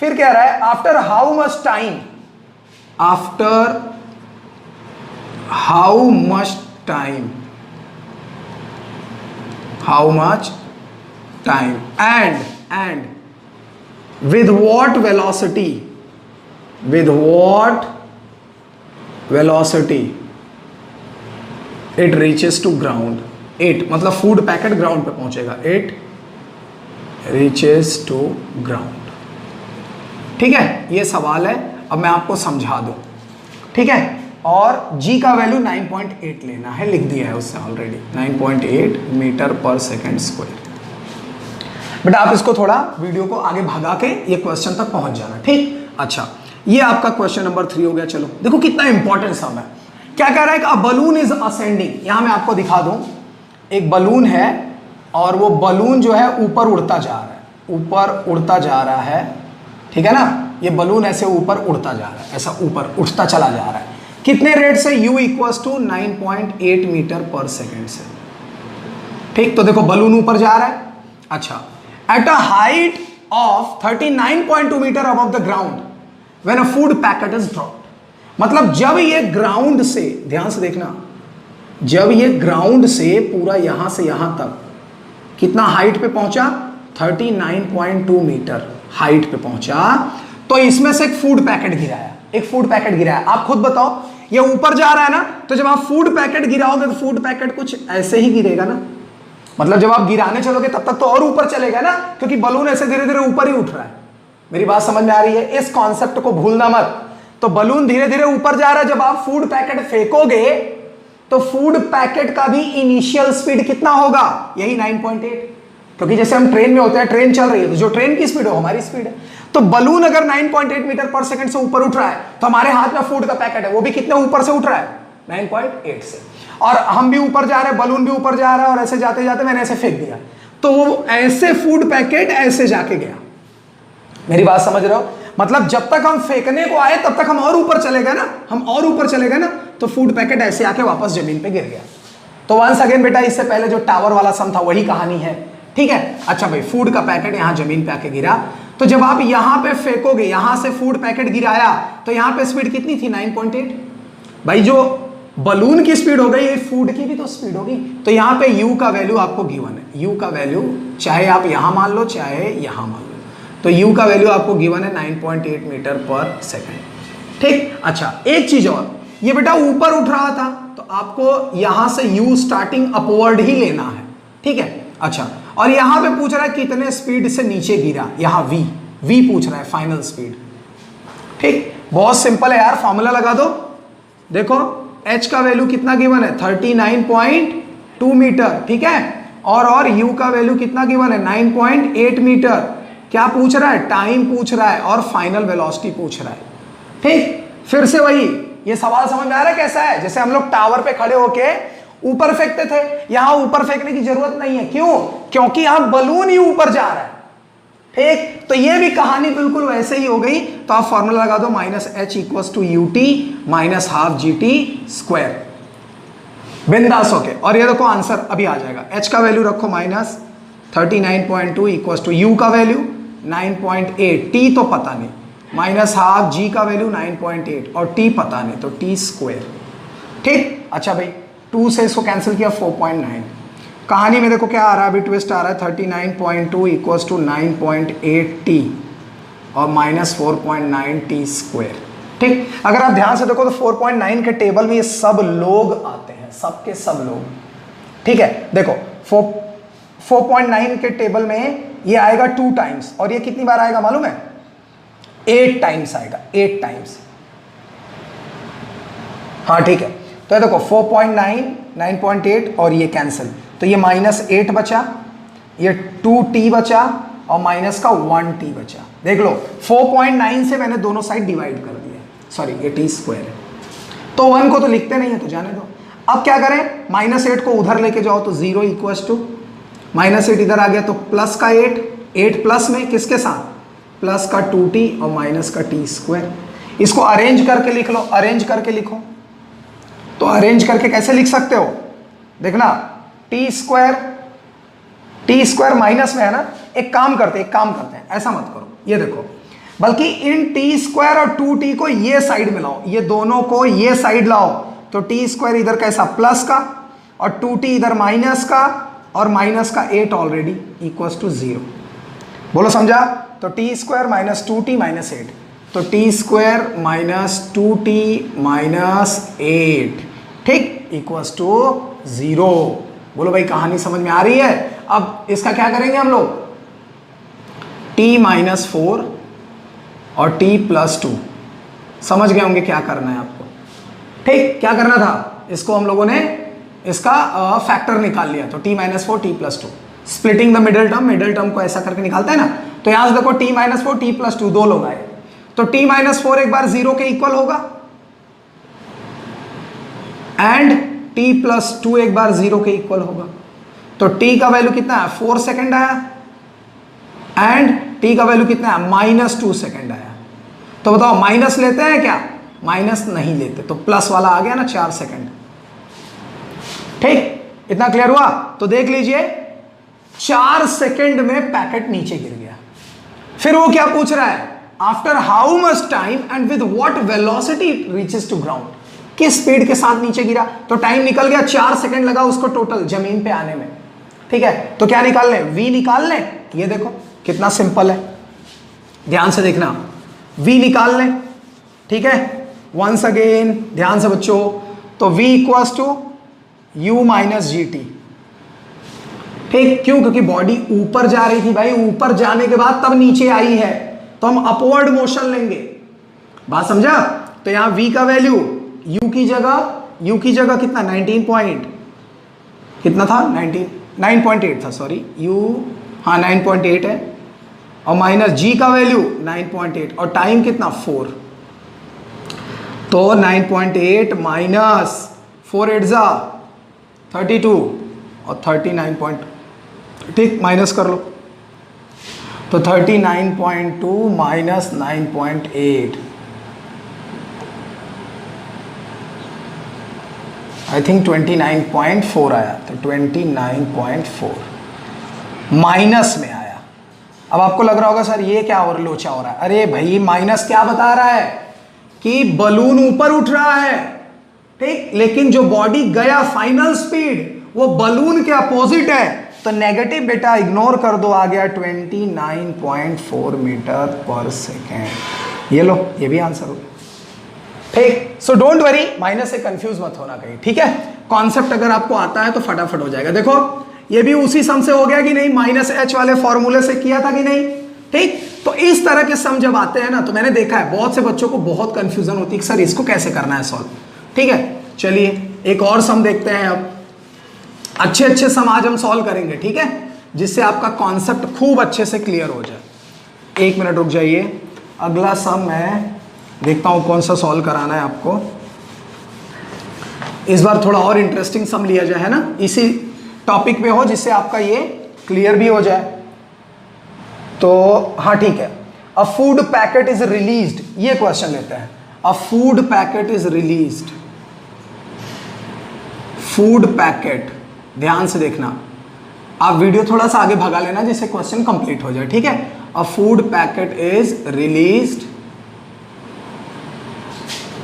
फिर कह रहा है after how much time, after how much time, how much time and with what velocity, with what velocity it reaches to ground, it मतलब फूड पैकेट ग्राउंड पे पहुंचेगा, it reaches to ground, ठीक है, ये सवाल है, अब मैं आपको समझा दूं, ठीक है, और g का वैल्यू 9.8 लेना है, लिख दिया है उससे already, 9.8 metre per second square. But आप इसको थोड़ा वीडियो को आगे भगा के ये क्वेश्चन तक पहुंच जाना, ठीक। अच्छा ये आपका क्वेश्चन नंबर 3 हो गया। चलो देखो कितना इंपॉर्टेंट सम है, क्या कह रहा है कि अ बलून इज असेंडिंग, यहां मैं आपको दिखा दूं, एक बलून है और वो बलून जो है ऊपर उड़ता जा रहा है, ऊपर उड़ता जा रहा है, ठीक है ना, ये बलून ऐसे ऊपर उड़ता जा रहा है, ऐसा ऊपर उठता चला जा रहा है, कितने रेट से, u equals to 9.8 metre per second से, ठीक। तो देखो बलून ऊपर जा रहा है, अच्छा at a height of 39.2 meter above the ground when a food packet is dropped, मतलब जब ये ग्राउंड से, ध्यान से देखना, जब ये ग्राउंड से पूरा यहां से यहां तक कितना हाइट पे पहुंचा, 39.2 मीटर हाइट पे पहुंचा, तो इसमें से एक फूड पैकेट गिराया, एक फूड पैकेट गिराया। आप खुद बताओ, ये ऊपर जा रहा है ना, तो जब आप फूड पैकेट गिराओगे तो फूड पैकेट कुछ ऐसे ही गिरेगा ना, मतलब जब आप गिराने चलोगे तब तक तो और ऊपर चलेगा ना, क्योंकि बलून ऐसे धीरे धीरे ऊपर ही उठ रहा है। मेरी बात समझ में आ रही है, इस कॉन्सेप्ट को भूलना मत। तो बलून धीरे धीरे ऊपर जा रहा है, जब आप फूड पैकेट फेंकोगे तो फूड पैकेट का भी इनिशियल स्पीड कितना होगा, यही 9.8, क्योंकि जैसे हम ट्रेन में होते हैं, ट्रेन चल रही है तो जो ट्रेन की स्पीड हो हमारी स्पीड है। तो बलून अगर 9.8 मीटर पर सेकंड से ऊपर उठ रहा है तो हमारे हाथ में फूड का पैकेट है, वो भी कितने ऊपर से उठ रहा है, 9.8 से, और हम भी ऊपर जा रहे हैं, बलून भी ऊपर जा रहा है, और ऐसे जाते जाते मैंने ऐसे फेंक दिया, तो वो ऐसे फूड पैकेट ऐसे जाके गया। मेरी बात समझ रहे हो, मतलब जब तक हम फेंकने को आए तब तक हम और ऊपर चले गए ना, हम और ऊपर चले गए ना, तो फूड पैकेट ऐसे आके वापस जमीन पे गिर गया। तो वंस अगेन बेटा, इससे पहले जो टावर वाला सम था वही कहानी है, ठीक है। अच्छा भाई, फूड का पैकेट यहां जमीन पे आके गिरा, तो जब आप यहां पे फेंकोगे, यहां से फूड पैकेट गिराया, तो यहां पे स्पीड कितनी थी, 9.8। भाई जो बलून की स्पीड हो गई, ये फूड की भी तो स्पीड होगी, तो यहां पे u का वैल्यू आपको गिवन है, u का वैल्यू चाहे आप यहां मान लो चाहे यहां मान लो, तो u का वैल्यू आपको गिवन है 9.8 मीटर पर सेकंड, ठीक। अच्छा एक चीज और, ये बेटा ऊपर उठ रहा था, तो आपको यहां से u स्टार्टिंग अपवर्ड ही लेना है, ठीक है। अच्छा, और यहां पे पूछ रहा है कितने स्पीड से नीचे गिरा, यहां v पूछ रहा है, फाइनल स्पीड, ठीक। बहुत सिंपल है यार, फॉर्मूला लगा दो, देखो h का वैल्यू कितना गिवन है, 39.2 मीटर, ठीक है, और u का वैल्यू कितना गिवन है, 9.8 मीटर। क्या पूछ रहा है, टाइम पूछ रहा है और फाइनल वेलोसिटी पूछ रहा है, ठीक। फिर से वही, ये सवाल समझ में आ रहा है कैसा है, जैसे हम लोग टावर पे खड़े होके ऊपर फेंकते थे, यहां ऊपर फेंकने की जरूरत नहीं है, क्यों, क्योंकि यहां बलून ही ऊपर जा रहा है, ठीक। तो ये भी कहानी बिल्कुल वैसे ही हो गई, तो आप फॉर्मूला लगा दो, -h equals to ut minus half gt square, बिंदास होके। और ये देखो आंसर अभी आ जाएगा, h का वैल्यू रखो -39.2 इक्वल्स टू u का वैल्यू 9.8, t तो पता नहीं, माइनस हाफ g का वैल्यू 9.8 और t पता नहीं, तो t स्क्वायर, ठीक। अच्छा भाई, 2 से इसको कैंसिल किया 4.9, कहानी में देखो क्या आ रहा है, अभी ट्विस्ट आ रहा है 39.2 इक्वल्स टू 9.8t और माइनस 4.9 टी स्क्वायर। ठीक, अगर आप ध्यान से देखो तो 4.9 के टेबल में ये सब लोग आते हैं, सब के सब लोग। ठीक है, देखो 4.9 के टेबल में ये आएगा 2 टाइम्स, और ये कितनी बार आएगा मालूम है? 8 टाइम्स आएगा, 8 टाइम्स। हाँ ठीक है, तो ये देखो 4.9, 9.8 और ये कैंसिल, तो ये -8 बचा, ये 2t बचा और माइनस का 1t बचा। देख लो 4.9 से मैंने दोनों साइड डिवाइड कर दिया, सॉरी ये t स्क्वायर है, तो 1 को तो लिखते नहीं है तो जाने दो। अब क्या करें, -8 को उधर लेके जाओ तो 0 इक्वल्स टू -8 इधर आ गया तो प्लस का 8 प्लस में किसके साथ, प्लस का 2t और माइनस का t स्क्वायर। इसको अरेंज करके लिख लो, अरेंज करके लिखो, तो अरेंज करके कैसे लिख सकते हो, देखना t स्क्वायर माइनस में है ना, एक काम करते हैं, ऐसा मत करो, ये देखो, बल्कि इन t स्क्वायर और 2t को ये साइड में लाओ, ये दोनों को ये साइड लाओ, तो t स्क्वायर इधर कैसा प्लस का और 2t इधर माइनस का, और माइनस का 8 ऑलरेडी इक्वल्स टू 0। बोलो समझा? तो t square minus 2t minus 8, तो t square minus 2t minus 8, ठीक, इक्वल्स टू 0। बोलो भाई कहानी समझ में आ रही है? अब इसका क्या करेंगे हम लोग, t माइनस 4 और t प्लस 2, समझ गए होंगे क्या करना है आपको। ठीक, क्या करना था, इसको हम लोगों ने इसका फैक्टर निकाल लिया, तो t minus 4 t plus 2, splitting the middle term को ऐसा करके निकालते हैं ना, तो यहां से देखो t माइनस 4 t प्लस 2 दो लोग आए, तो t माइनस 4 एक बार 0 के इक्वल होगा एंड t प्लस 2 एक बार 0 के इक्वल होगा, तो t का वैल्यू कितना है, 4 सेकेंड आया, एंड t का वैल्यू कितना है, -2 सेकेंड आया। तो बताओ माइनस लेते हैं क्या, माइनस नहीं लेते, तो प्लस वाला आ गया ना 4 सेकेंड। ठीक, इतना क्लियर हुआ? तो देख लीजिए 4 सेकेंड में पैकेट नीचे गिर गया। फिर वो क्या पूछ रहा है, after how much time and with what velocity it reaches to ground, किस स्पीड के साथ नीचे गिरा, तो टाइम निकल गया, 4 सेकेंड लगा उसको टोटल जमीन पे आने में। ठीक है, तो क्या निकाल लें, v निकाल लें, ये देखो कितना सिंपल है, ध्यान से देखना, v निकाल लें। ठीक है, वंस अगेन ध्यान से बच्चों, तो v equals to u minus g t. ठीक, क्यों, क्योंकि बॉडी ऊपर जा रही थी भाई, ऊपर जाने के बाद तब नीचे आई है, तो हम अपवर्ड मोशन लेंगे, बात समझा? तो यहां v का वैल्यू u की जगह कितना, 19 पॉइंट कितना था, 9.8 था, सॉरी u, हाँ 9.8 है, और माइनस g का वैल्यू 9.8 और टाइम कितना 4, तो 9.8 माइनस 4 8 जा 32 और 39 पॉइंट, ठीक माइनस कर लो, तो 39.2 माइनस 9.8, आई थिंक 29.4 आया, तो 29.4 माइनस में आया। अब आपको लग रहा होगा सर ये क्या और लोचा हो रहा है, अरे भाई माइनस क्या बता रहा है कि बलून ऊपर उठ रहा है, ठीक, लेकिन जो बॉडी गया फाइनल स्पीड वो बलून के अपोजिट है, तो नेगेटिव बेटा इग्नोर कर दो, आ गया 29.4 मीटर पर सेकेंड। ये लो, ये भी आंसर हो गया। ठीक, सो डोंट वरी, माइनस से कंफ्यूज मत होना कहीं, ठीक है। कॉन्सेप्ट अगर आपको आता है तो फटाफट हो जाएगा। देखो ये भी उसी सम से हो गया कि नहीं, -h वाले फॉर्मूले से किया था कि नहीं, ठीक। तो इस तरह के सम जब आते हैं ना, तो मैंने देखा है बहुत से बच्चों को बहुत कंफ्यूजन होती है कि सर इसको कैसे करना है सॉल्व, ठीक है। चलिए एक और सम देखते हैं, अब अच्छे सम आज हम सॉल्व करेंगे, ठीक है, जिससे आपका कॉन्सेप्ट खूब अच्छे से क्लियर हो जाए। एक मिनट रुक जाइए, अगला सम मैं देखता हूं कौन सा सॉल्व कराना है आपको। इस बार थोड़ा और इंटरेस्टिंग सम लिया जाए, है ना, इसी टॉपिक पे हो जिससे आपका ये क्लियर भी हो जाए। तो हाँ ठीक है, a food packet is released, ये क्वेश्चन लेते हैं। अ food packet is released, food packet, ध्यान से देखना, आप वीडियो थोड़ा सा आगे भगा लेना जिससे क्वेश्चन कंप्लीट हो जाए, ठीक है। A food packet is released,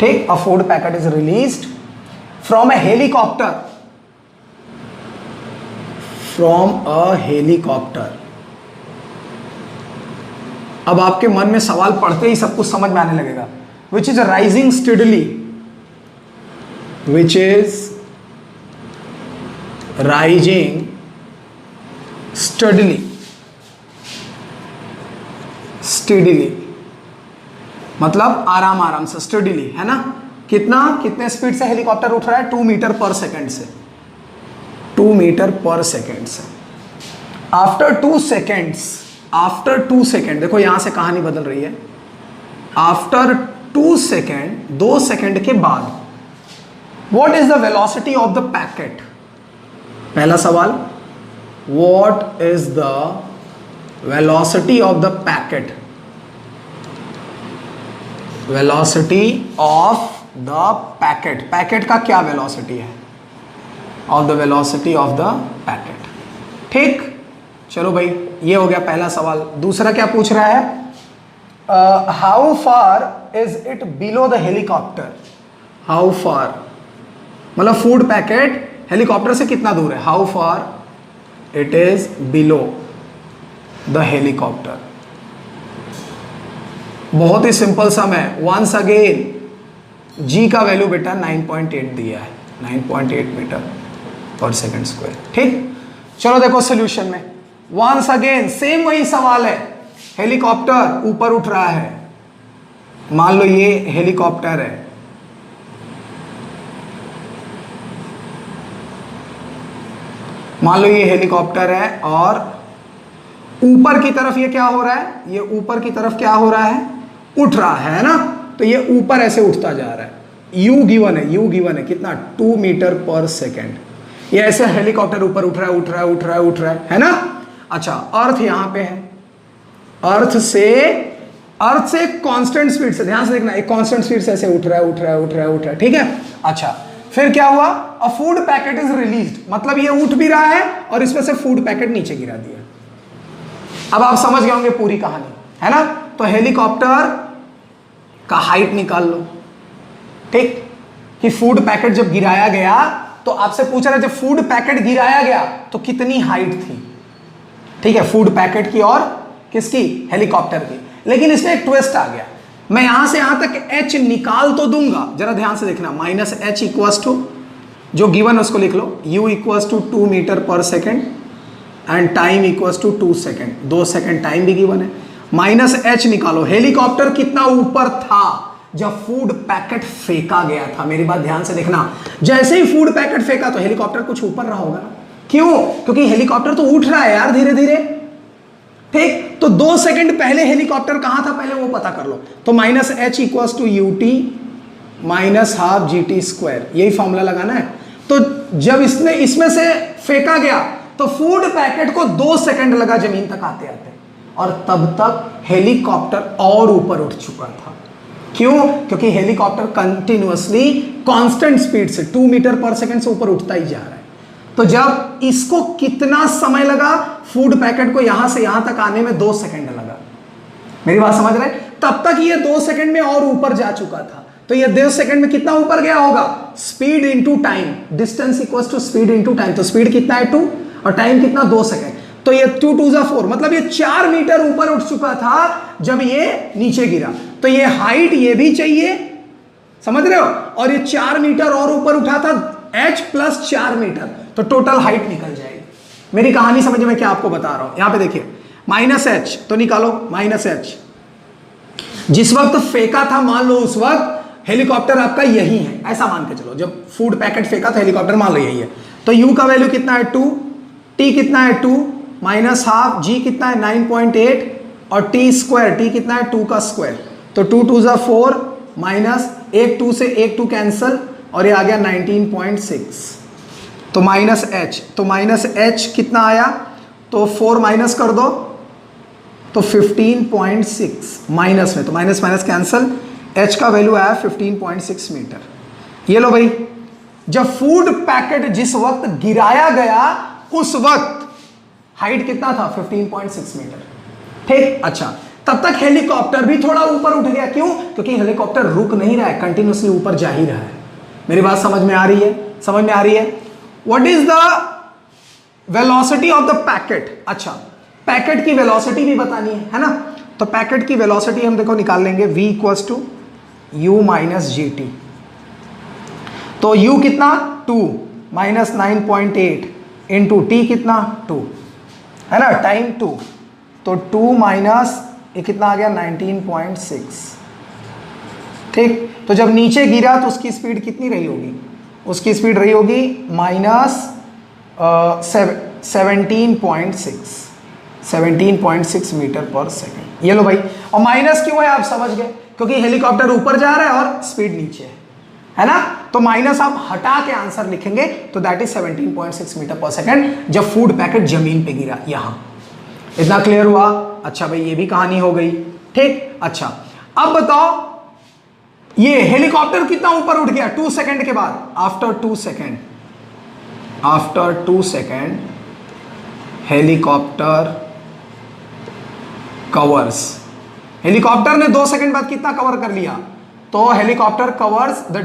ठीक, a food packet is released from a helicopter, from a helicopter. अब आपके मन में सवाल पढ़ते ही सब कुछ समझ में आने लगेगा। Which is rising steadily, which is rising steadily, steadily मतलब आराम आराम से, स्टडीली है ना। कितने स्पीड से हेलीकॉप्टर उठ रहा है? 2 मीटर पर सेकेंड से, 2 मीटर पर सेकेंड से। आफ्टर 2 सेकेंड्स, आफ्टर 2 सेकेंड, देखो यहां से कहानी बदल रही है। आफ्टर 2 सेकेंड, 2 सेकेंड के बाद what is the velocity of the packet? पहला सवाल, what is the velocity of the packet? Velocity of the packet, packet का क्या वेलोसिटी है? Of the velocity of the packet. ठीक, चलो भाई ये हो गया पहला सवाल। दूसरा क्या पूछ रहा है? How far is it below the helicopter? How far मतलब फूड पैकेट हेलीकॉप्टर से कितना दूर है? How far it is below the helicopter. बहुत ही सिंपल सम है। वंस अगेन जी का वैल्यू बेटा 9.8 दिया है, 9.8 मीटर पर सेकंड स्क्वायर। ठीक, चलो देखो सॉल्यूशन में। वंस अगेन सेम वही सवाल है। हेलीकॉप्टर ऊपर उठ रहा है, मान लो ये हेलीकॉप्टर है, मान लो ये हेलीकॉप्टर है और ऊपर की तरफ ये क्या हो रहा है? ये ऊपर की तरफ क्या हो रहा है? उठ रहा है ना। तो ये ऊपर ऐसे उठता जा रहा है। यू गिवन है, यू गिवन है कितना? 2 मीटर पर सेकेंड। ये ऐसे हेलीकॉप्टर ऊपर उठ रहा है, उठ रहा है, उठ रहा है, उठ रहा है ना। अच्छा, अर्थ यहां पे है, अर्थ से कांस्टेंट स्पीड से, ध्यान से देखना, एक कांस्टेंट स्पीड से ऐसे उठ रहा है, उठ रहा है, उठ रहा है, उठ रहा है। ठीक है, अच्छा फिर क्या हुआ? अ फूड पैकेट इज रिलीज्ड, मतलब ये उठ भी रहा है और इसमें से फूड पैकेट नीचे गिरा दिया। अब आप समझ गए होंगे पूरी कहानी, है ना। तो हेलीकॉप्टर का हाइट निकाल लो। ठीक, कि फूड पैकेट जब गिराया गया तो आपसे पूछ रहा है जब फूड पैकेट गिराया गया तो कितनी हाइट थी? ठीक है, फूड पैकेट की और किसकी? हेलीकॉप्टर की। लेकिन इसमें एक ट्विस्ट आ गया। मैं यहां से यहां तक h निकाल तो दूंगा, जरा ध्यान से देखना। माइनस एच इक्वल्स टू जो गिवन उसको लिख लो, u equals to 2 metre per second and time equals to 2 second. 2 second टाइम भी गिवन है। माइनस एच निकालो। हेलीकॉप्टर कितना ऊपर था जब फूड पैकेट फेंका गया था? मेरी बात ध्यान से देखना। जैसे ही फूड पैकेट फेंका तो हेलीकॉप्टर कुछ ऊपर रहा होगा। क्यों? क्योंकि हेलीकॉप्टर तो उठ रहा है यार धीरे धीरे। ठीक, तो 2 सेकंड पहले हेलीकॉप्टर कहां था पहले वो पता कर लो। तो minus h equals to u t minus half g t square, यही फॉर्मूला लगाना है। तो जब इसमें से फेंका गया तो फूड पैकेट को 2 सेकंड लगा जमीन तक आते आते, और तब तक हेलीकॉप्टर और ऊपर उठ चुका था। क्यों? क्योंकि हेलीकॉप्टर कंटिन्यूअसली कांस्टेंट स्पीड से 2 मीटर पर सेकंड से ऊपर उठता ही जा रहा है। तो जब इसको कितना समय लगा? फूड पैकेट को यहां से यहां तक आने में 2 सेकंड लगा। मेरी बात समझ रहे? तब तक ये 2 सेकंड में और ऊपर जा चुका था। तो ये 2 सेकंड में कितना ऊपर गया होगा? Speed into time, distance equals to speed into time. तो स्पीड कितना है 2 और टाइम कितना? 2 सेकंड। तो ये 2 2 जा 4, मतलब ये 4 मीटर ऊपर उठ चुका था जब ये नीचे गिरा। तो ये हाइट ये भी चाहिए, समझ रहे हो? और ये 4 मीटर और ऊपर उठा था, h प्लस 4 मीटर, तो टोटल हाइट निकल जाएगी। मेरी कहानी समझ में क्या आपको बता रहा हूं? यहां पे देखिए, माइनस एच तो निकालो। माइनस एच जिस वक्त फेंका था, मान लो उस वक्त हेलीकॉप्टर आपका यही है, ऐसा मान के चलो। जब फूड पैकेट फेंका था हेलीकॉप्टर, मान लो यही है। तो u का वैल्यू कितना है? 2, t कितना है? 2 माइनस हाफ, g कितना है? 9.8 और t स्क्वायर, t कितना है? 2 का स्क्वायर। तो 2 2 जा 4 माइनस 1 2 से 1 2 कैंसल और ये आ गया 19.6। तो माइनस एच, तो माइनस एच कितना आया? तो 4 माइनस कर दो तो 15.6 माइनस में, तो माइनस माइनस कैंसल, एच का वैल्यू आया 15.6 मीटर। ये लो भाई, जब फूड पैकेट जिस वक्त गिराया गया उस वक्त हाइट कितना था? 15.6 मीटर। ठीक, अच्छा तब तक हेलीकॉप्टर भी थोड़ा ऊपर उठ गया। क्यों? क्योंकि हेलीकॉप्टर रुक नहीं रहा है, कंटिन्यूअसली ऊपर जा ही रहा है। मेरी बात समझ में आ रही है? समझ में आ रही है? What is the velocity of the packet, अच्छा पैकेट की वेलोसिटी भी बतानी है ना, तो पैकेट की वेलोसिटी हम देखो निकाल लेंगे, v equals to u minus g t. तो u कितना 2 माइनस 9.8 इंटू टी कितना 2 है ना, टाइम 2, तो 2 माइनस ये कितना आ गया 19.6। ठीक, तो जब नीचे गिरा तो उसकी स्पीड कितनी रही होगी, उसकी स्पीड रही होगी माइनस 17.6 मीटर पर सेकेंड। ये लो भाई, और माइनस क्यों है आप समझ गए, क्योंकि हेलीकॉप्टर ऊपर जा रहा है और स्पीड नीचे है ना, तो माइनस आप हटा के आंसर लिखेंगे, तो that is 17.6 metre per second जब फूड पैकेट जमीन पे गिरा। यहां इतना क्लियर हुआ? अच्छा भाई, ये भी कहानी हो गई। ठीक, अच्छा अब बताओ ये हेलीकॉप्टर कितना ऊपर उठ गया 2 सेकंड के बाद, after 2 second helicopter covers, helicopter ने 2 सेकंड बाद कितना कवर कर लिया, तो helicopter covers the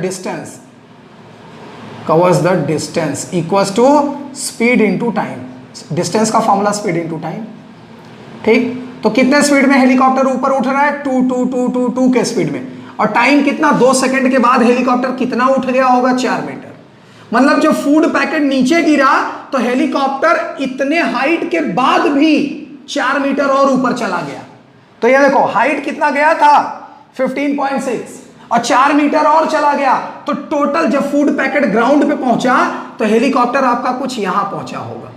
distance equals to speed into time, distance का फॉर्मूला स्पीड इनटू टाइम। ठीक, तो कितने स्पीड में हेलीकॉप्टर ऊपर उठ रहा है 2 के स्पीड में, और टाइम कितना 2 सेकंड के बाद हेलीकॉप्टर कितना उठ गया होगा 4 मीटर। मतलब जब फूड पैकेट नीचे गिरा तो हेलीकॉप्टर इतने हाइट के बाद भी 4 मीटर और ऊपर चला गया। तो ये देखो हाइट कितना गया था 15.6 और 4 मीटर और चला गया, तो टोटल जब फूड पैकेट ग्राउंड पे पहुंचा तो हेलीकॉप्टर आपका कुछ यहां पहुंचा होगा।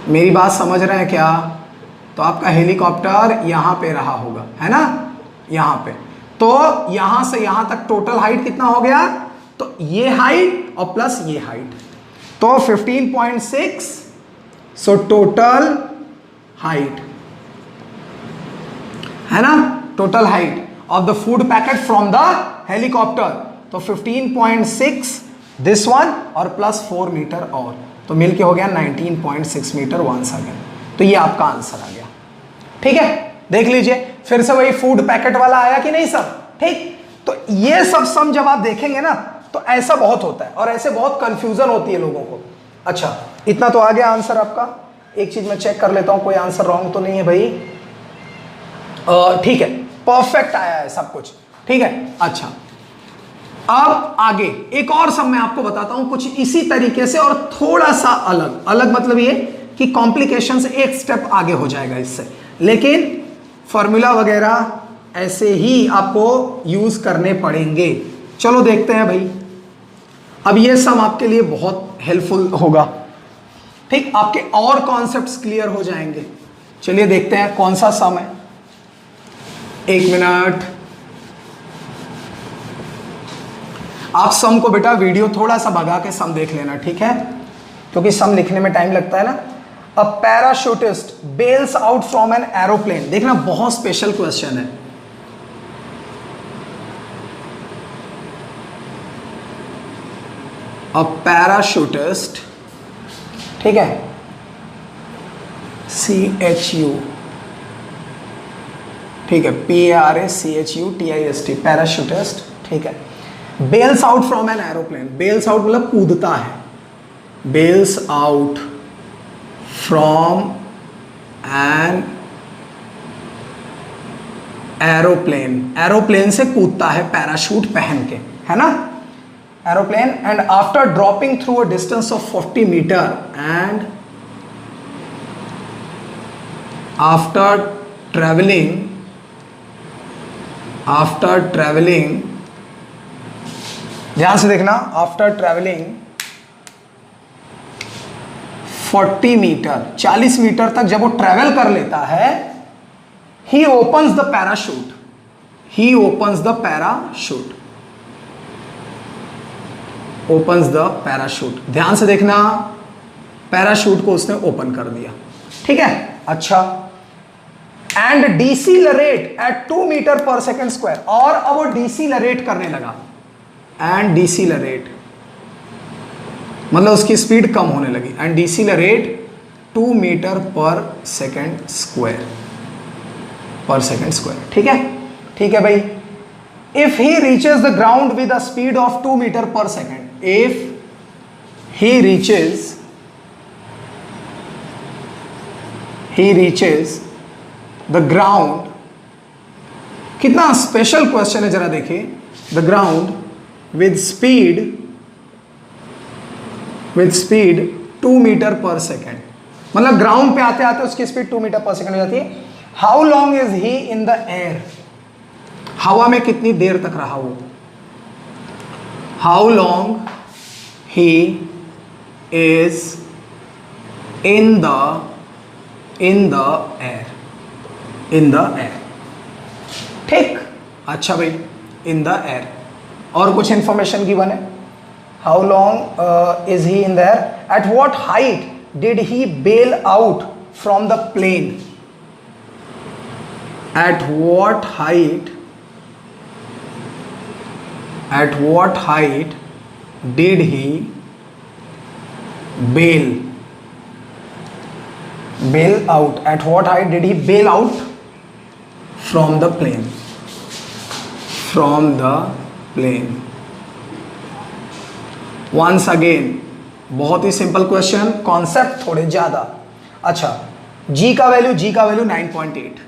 मेरी बात समझ रहे हैं क्या? तो आपका हेलीकॉप्टर यहां पे रहा होगा, है ना, यहां पे। तो यहां से यहां तक टोटल हाइट कितना हो गया, तो ये हाइट और प्लस ये हाइट, तो 15.6, सो टोटल हाइट है ना, total height of the food packet from the helicopter, तो 15.6 दिस वन और प्लस 4 मीटर और, तो मिलके हो गया 19.6 मीटर वंस अगेन। तो ये आपका आंसर आ गया। ठीक है, देख लीजिए फिर से वही फूड पैकेट वाला आया कि नहीं सब। ठीक, तो ये सब सम जब आप देखेंगे ना तो ऐसा बहुत होता है और ऐसे बहुत कंफ्यूजन होती है लोगों को। अच्छा, इतना तो आ गया आंसर आपका। एक चीज मैं चेक कर लेता हूं कोई आंसर रॉन्ग तो नहीं है भाई। ठीक है, परफेक्ट आया है सब कुछ। ठीक है, अच्छा अब आगे एक और सम मैं आपको बताता हूं कुछ इसी तरीके से और थोड़ा सा अलग। अलग मतलब ये कि कॉम्प्लिकेशन से एक स्टेप आगे हो जाएगा इससे, लेकिन फॉर्मूला वगैरह ऐसे ही आपको यूज करने पड़ेंगे। चलो देखते हैं भाई। अब ये सम आपके लिए बहुत हेल्पफुल होगा। ठीक, आपके और कॉन्सेप्ट्स क्लियर हो जाएंगे। चलिए देखते हैं कौन सा सम है। 1 मिनट, आप सम को बेटा वीडियो थोड़ा सा भगा के सम देख लेना, ठीक है, क्योंकि सम लिखने में टाइम लगता है ना। A parachutist bails out from an aeroplane, देखना बहुत स्पेशल क्वेश्चन है। अ पैराशूटिस्ट, ठीक है, CHU, ठीक है, PARACHUTIST, पैराशूटिस्ट, ठीक है, bails out from an aeroplane. Bails out मतलब कूदता है, bails out from an aeroplane, aeroplane से कूदता है पैराशूट पहन के, है ना, aeroplane, and after dropping through a distance of 40 metre and after travelling, ध्यान से देखना, आफ्टर ट्रेवलिंग 40 मीटर, 40 मीटर तक जब वो ट्रेवल कर लेता है, he opens the parachute, he opens the parachute, opens the parachute. ध्यान से देखना, पैराशूट को उसने ओपन कर दिया, ठीक है। अच्छा, and डिसीलरेट eight 2 metre per second square, और अब वो डिसीलरेट करने लगा, एंड डिसीलरेट मतलब उसकी स्पीड कम होने लगी, and decelerate 2 metre per second square, ठीक है, ठीक है भाई। If he reaches the ground with a speed of 2 metre per second, if he reaches he reaches the ground, कितना स्पेशल क्वेश्चन है जरा देखिए, the ground with speed 2 metre per second, मतलब ग्राउंड पे आते आते उसकी स्पीड 2 मीटर पर सेकेंड हो जाती है। How long is he in the air, हवा में कितनी देर तक रहा वो, how long he is in the air, ठीक। अच्छा भाई, इन द एयर, और कुछ इंफॉर्मेशन गिवन है, how long is he in the air, at what height did he bail out from the plane, at what height did he bail out, at what height did he bail out from the plane, once again बहुत ही simple question, concept थोड़े ज्यादा। अच्छा, g का value 9.8।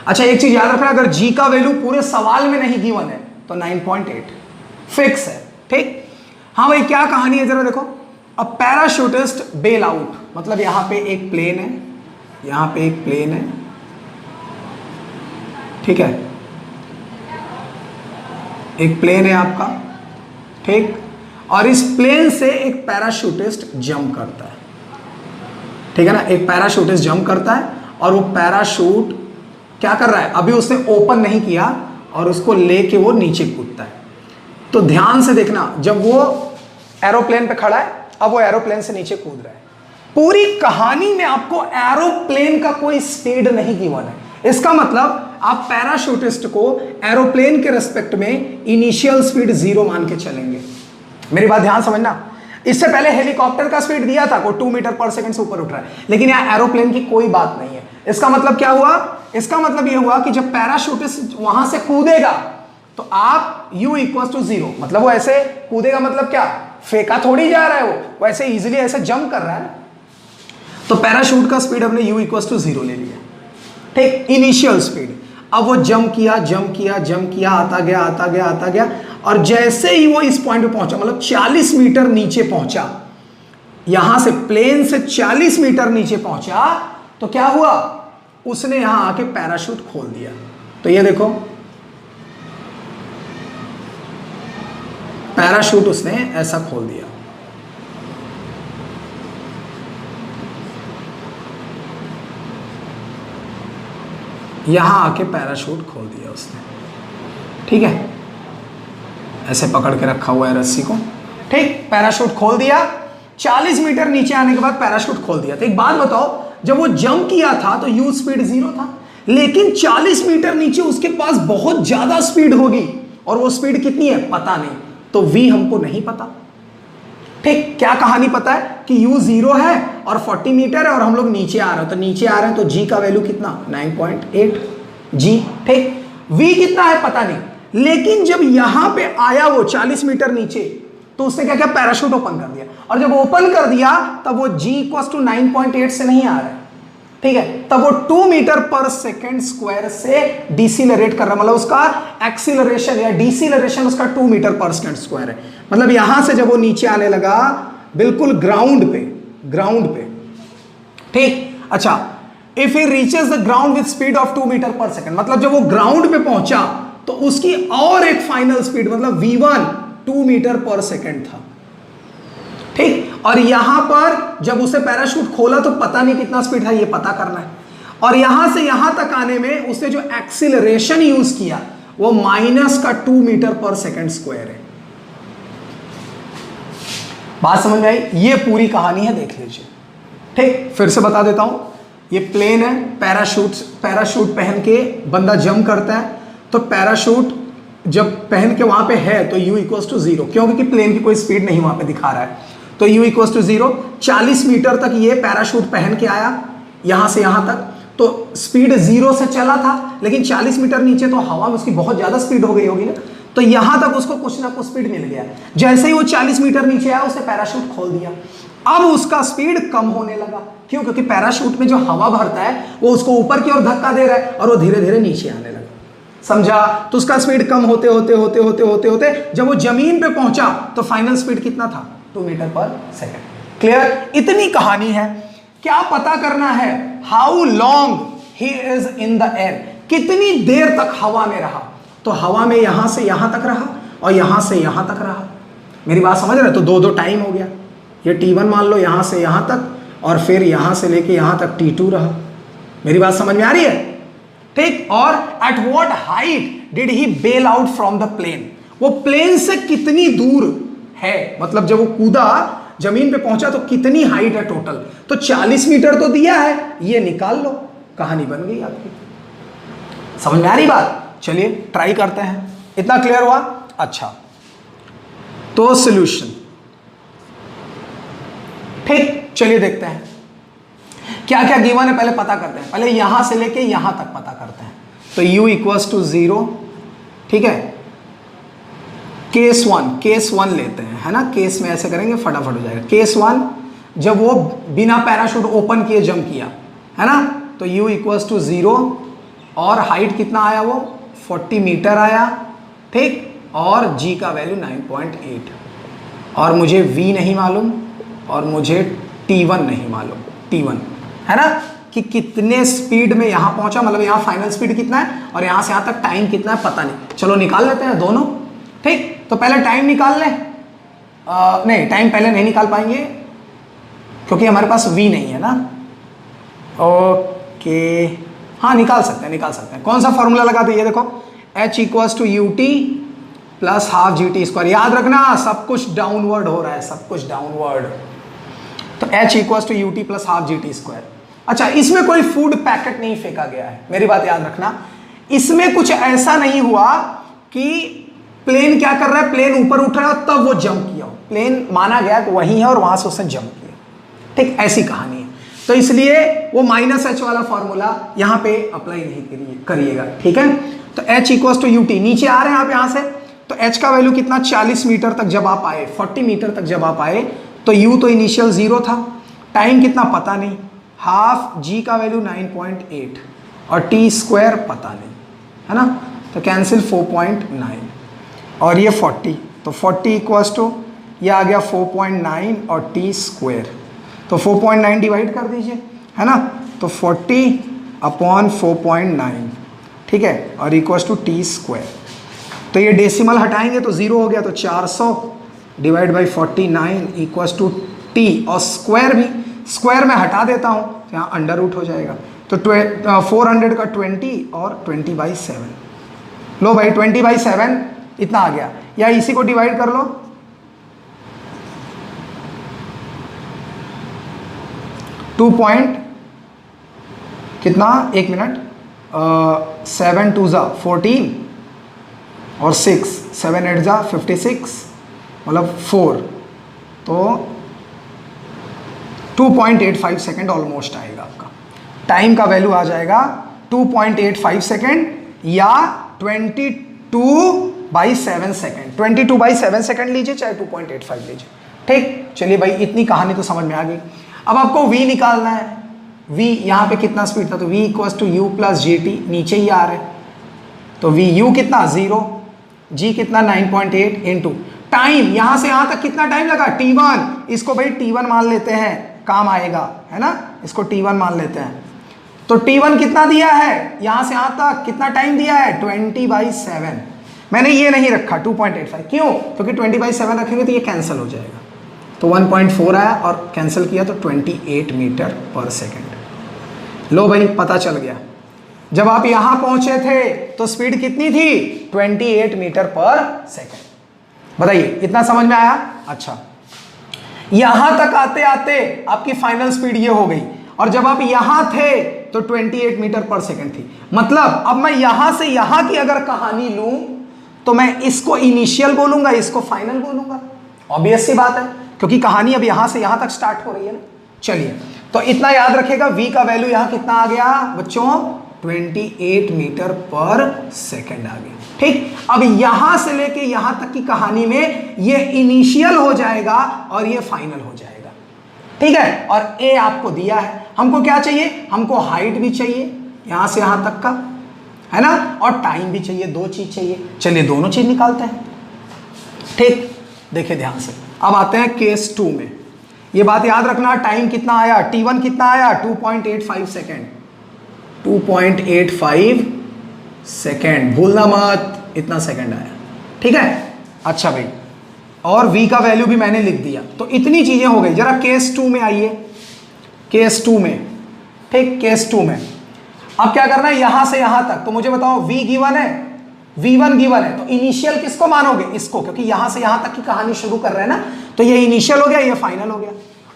अच्छा, एक चीज याद रखना, अगर g का वैल्यू पूरे सवाल में नहीं गिवन है तो 9.8 फिक्स है, ठीक। हाँ भाई, क्या कहानी है जरा देखो। अ पैराशूटिस्ट बेल आउट, मतलब यहां पे एक प्लेन है, ठीक है, एक प्लेन है आपका, ठीक, और इस प्लेन से एक पैराशूटिस्ट जंप करता है, ठीक है ना, एक पैराशूटिस्ट जंप करता है और वो पैराशूट क्या कर रहा है, अभी उसने ओपन नहीं किया और उसको लेके वो नीचे कूदता है। तो ध्यान से देखना, जब वो एरोप्लेन पे खड़ा है, अब वो एरोप्लेन से नीचे कूद रहा है। पूरी कहानी में आपको एरोप्लेन का कोई स्पीड नहीं गिवन है, इसका मतलब आप पैराशूटिस्ट को एरोप्लेन के रेस्पेक्ट में इनिशियल स्पीड 0 मान के चलेंगे। मेरी बात ध्यान समझना, इससे पहले हेलीकॉप्टर का स्पीड दिया था, कोई 2 मीटर पर सेकंड से ऊपर उठ रहा है, लेकिन यहां एरोप्लेन की कोई बात नहीं है। इसका मतलब क्या हुआ, इसका मतलब यह हुआ कि जब पैराशूटिस्ट वहां से कूदेगा तो आप u इक्वल टू 0, मतलब वो ऐसे कूदेगा, मतलब क्या, फेंका थोड़ी जा रहा है, वो ऐसे इजीली ऐसे जंप कर रहा है। तो पैराशूट का स्पीड हमने u इक्वल टू 0 ले लिया, ठीक, इनिशियल स्पीड। अब वो जंप किया, आता गया, और जैसे ही वो इस पॉइंट पे पहुंचा, मतलब 40 मीटर नीचे पहुंचा, यहां से प्लेन से 40 मीटर नीचे पहुंचा, तो क्या हुआ, उसने यहां आके पैराशूट खोल दिया। तो ये देखो, पैराशूट उसने ऐसा खोल दिया, यहां आके पैराशूट खोल दिया उसने, ठीक है, ऐसे पकड़ के रखा हुआ है रस्सी को, ठीक, पैराशूट खोल दिया, 40 मीटर नीचे आने के बाद पैराशूट खोल दिया। तो एक बात बताओ, जब वो जंप किया था तो u स्पीड 0 था, लेकिन 40 मीटर नीचे उसके पास बहुत ज्यादा स्पीड होगी, और वो स्पीड कितनी है पता नहीं, तो v हमको नहीं पता, ठीक। क्या कहानी पता है कि u 0 है और 40 मीटर है और हम लोग नीचे आ रहे हैं, तो नीचे आ रहे हैं, तो g का वैल्यू कितना, 9.8 g, ठीक। v कितना है पता नहीं, लेकिन जब यहां पे आया वो 40 मीटर नीचे, तो उसने क्या किया, पैराशूट ओपन कर दिया, और जब ओपन कर दिया तब वो g इक्वल टू 9.8 से नहीं आ रहा है, ठीक है, तब वो 2 मीटर पर सेकेंड स्क्वायर से डिसीलरेट कर रहा है, मतलब उसका एक्सीलरेशन या डिसीलरेशन उसका 2 मीटर पर सेकेंड स्क्वायर है। मतलब यहां से जब वो नीचे आने लगा, बिल्कुल ग्राउंड पे, ठीक। अच्छा, if he reaches the ground with speed of 2 metre per second, मतलब जब वो ग्राउंड पे पहुंचा तो उसकी और एक फाइनल स्पीड, मतलब v1 2 मीटर पर सेकेंड था, ठीक। और यहां पर जब उसे पैराशूट खोला तो पता नहीं कितना स्पीड था, ये पता करना है, और यहां से यहां तक आने में उसने जो एक्सीलरेशन यूज किया वो -2 मीटर पर सेकेंड स्क्वायर है। बात समझ में आई, ये पूरी कहानी है, देख लीजिए, ठीक। फिर से बता देता हूं, ये प्लेन है, पैराशूट पहन के बंदा जंप करता है, तो पैराशूट जब पहन के वहां पे है तो u इक्वल टू 0, क्योंकि प्लेन की कोई स्पीड नहीं वहां पे दिखा रहा है, तो u इक्वल टू 0। 40 मीटर तक ये पैराशूट पहन के आया, यहां से यहां तक, तो स्पीड 0 से चला था, लेकिन 40 मीटर नीचे तो हवा में उसकी बहुत ज्यादा स्पीड हो गई होगी ना, तो यहां तक उसको कुछ ना कुछ स्पीड मिल गया। जैसे ही वो 40 मीटर नीचे आया, उसने पैराशूट खोल दिया, अब उसका स्पीड कम होने लगा। क्यों? क्योंकि पैराशूट में जो हवा भरता है वो उसको ऊपर की ओर धक्का दे रहा है और वो धीरे धीरे नीचे आने लगा। समझा? तो उसका स्पीड कम होते होते होते होते होते होते जब वो जमीन पे पहुंचा तो फाइनल स्पीड कितना था? 2 मीटर पर सेकेंड। क्लियर? इतनी कहानी है। क्या पता करना है? How long he is in the air, कितनी देर तक हवा में रहा। तो हवा में यहां से यहां तक रहा और यहां से यहां तक रहा। मेरी बात समझ रहे? तो दो टाइम हो गया। ये T1 मान लो यहां से यहां तक और फिर यहां से लेके यहां तक T2 रहा। मेरी बात समझ में आ रही है? ठीक। और at what height did he bail out from the plane, वो प्लेन से कितनी दूर है, मतलब जब वो कूदा जमीन पे पहुंचा तो कितनी हाइट है टोटल। तो 40 मीटर तो दिया है, ये निकाल लो, कहानी बन गई आपकी। समझ में आ रही बात? चलिए ट्राई करते हैं। इतना क्लियर हुआ? अच्छा, तो सॉल्यूशन। ठीक, चलिए देखते हैं क्या क्या गिवन है, पहले पता करते हैं। पहले यहां से लेके यहां तक पता करते हैं। तो u इक्वल्स टू 0, ठीक है। केस वन लेते हैं, है ना। केस में ऐसे करेंगे फटाफट हो जाएगा। केस 1, जब वो बिना पैराशूट ओपन किए जंप किया, है ना, तो u इक्वल्स टू 0 और हाइट कितना आया? वो 40 मीटर आया, ठीक। और g का वैल्यू 9.8 और मुझे v नहीं मालूम और मुझे T1 नहीं मालूम। T1 है ना, कि कितने स्पीड में यहां पहुंचा, मतलब यहां फाइनल स्पीड कितना है और यहां से यहां तक टाइम कितना है पता नहीं। चलो निकाल लेते हैं दोनों। ठीक, तो पहले टाइम निकाल लें। नहीं, टाइम पहले नहीं निकाल पाएंगे क्योंकि हमारे पास v नहीं है ना। ओके, हाँ निकाल सकते हैं। कौन सा फॉर्मूला लगाते हैं? ये देखो, h equals to ut plus half GT²। याद रखना सब कुछ डाउनवर्ड हो रहा है, सब कुछ डाउनवर्ड। तो h equals to ut plus half GT²। अच्छा, इसमें कोई फूड पैकेट नहीं फेंका गया है, मेरी बात याद रखना। इसमें कुछ ऐसा नहीं हुआ कि प्लेन क्या कर रहा है, प्लेन ऊपर उठ रहा है और तब वो जंप किया हो। प्लेन माना गया कि वही है और वहां से उसने जंप किया। ठीक, ऐसी कहानी है। तो इसलिए वो -h वाला फॉर्मूला यहां पे अप्लाई नहीं करिएगा, ठीक है। तो h इक्वल्स टू ut, नीचे आ रहे हैं आप यहां से, तो h का वैल्यू कितना? 40 मीटर तक जब आप आए, 40 मीटर तक जब आप आए, तो u तो इनिशियल 0 था, टाइम कितना पता नहीं, हाफ g का वैल्यू 9.8 और t² पता नहीं, है ना। तो कैंसिल 4.9 और ये 40, तो 40 इक्वल्स टू ये आ गया 4.9 और t²। तो 4.9 डिवाइड कर दीजिए, है ना। तो 40 अपॉन 4.9, ठीक है, और इक्वल्स टू t²। तो ये डेसिमल हटाएंगे तो 0 हो गया, तो 400 divide by 49 equals to t, और स्क्वायर भी स्क्वायर में हटा देता हूँ तो यहाँ अंडर रूट हो जाएगा। तो 400 का 20 और 20/7। लो भाई 20/7 इतना आ गया, या इसी को डिवाइड कर लो, कितना, 1 मिनट, 7 2 ज़ा 14 और 6, 7 8 ज़ा 56, मतलब 4, तो 2.85 सेकेंड ऑलमोस्ट आएगा आपका। टाइम का वैल्यू आ जाएगा 2.85 सेकेंड या 22/7 सेकेंड। 22/7 सेकेंड लीजिए चाहे 2.85 लीजिए। ठीक, चलिए भाई इतनी कहानी तो समझ में आ गई। अब आपको v निकालना है। v यहाँ पे कितना स्पीड था, तो v equals to u plus gt, नीचे ही आ रहा है। तो v u कितना 0, g कितना 9.8 इंटू टाइम, यहाँ से यहाँ तक कितना टाइम लगा t1, इसको भाई t1 मान लेते हैं, काम आएगा, है ना। इसको t1 मान लेते हैं। तो t1 कितना दिया है, यहाँ से यहाँ तक कितना टाइम दिया है, 20/7। मैंने ये नहीं रखा 2.85, क्यों? क्योंकि 20/7 रखेंगे तो ये कैंसिल हो जाएगा। तो 1.4 आया और कैंसिल किया तो 28 मीटर पर सेकेंड। लो भाई पता चल गया। जब आप यहां पहुंचे थे तो स्पीड कितनी थी, 28 मीटर पर सेकेंड। बताइए इतना समझ में आया? अच्छा, यहां तक आते आते आपकी फाइनल स्पीड ये हो गई, और जब आप यहां थे तो 28 मीटर पर सेकेंड थी। मतलब अब मैं यहां से यहां की अगर कहानी लूं तो मैं इसको इनिशियल बोलूंगा, इसको फाइनल बोलूंगा। ऑब्वियस सी बात है, क्योंकि कहानी अब यहां से यहां तक स्टार्ट हो रही है ना। चलिए, तो इतना याद रखेगा, v का वैल्यू यहां कितना आ गया बच्चों, 28 मीटर पर सेकेंड आ गया। ठीक, अब यहां से लेके यहां तक की कहानी में ये इनिशियल हो जाएगा और ये फाइनल हो जाएगा। ठीक है, और ए आपको दिया है। हमको क्या चाहिए, हमको हाइट भी चाहिए यहां से यहां तक का, है ना, और टाइम भी चाहिए, दो चीज चाहिए। चलिए दोनों चीज निकालते हैं। ठीक, देखिए ध्यान से, अब आते हैं केस 2 में। ये बात याद रखना, टाइम कितना आया, T1 कितना आया, 2.85 सेकेंड, 2.85 सेकेंड, भूलना मत, इतना सेकेंड आया। ठीक है, अच्छा भाई, और v का वैल्यू भी मैंने लिख दिया। तो इतनी चीजें हो गई। जरा केस 2 में आइए, केस 2 में, ठीक, केस 2 में अब क्या करना है, यहां से यहां तक। तो मुझे बताओ v गिवन है, v1 गिवन है, तो इनिशियल किसको मानोगे, इसको, क्योंकि यहां से यहां तक की कहानी शुरू कर रहे हैं ना, तो ये इनिशियल हो गया, ये फाइनल हो गया।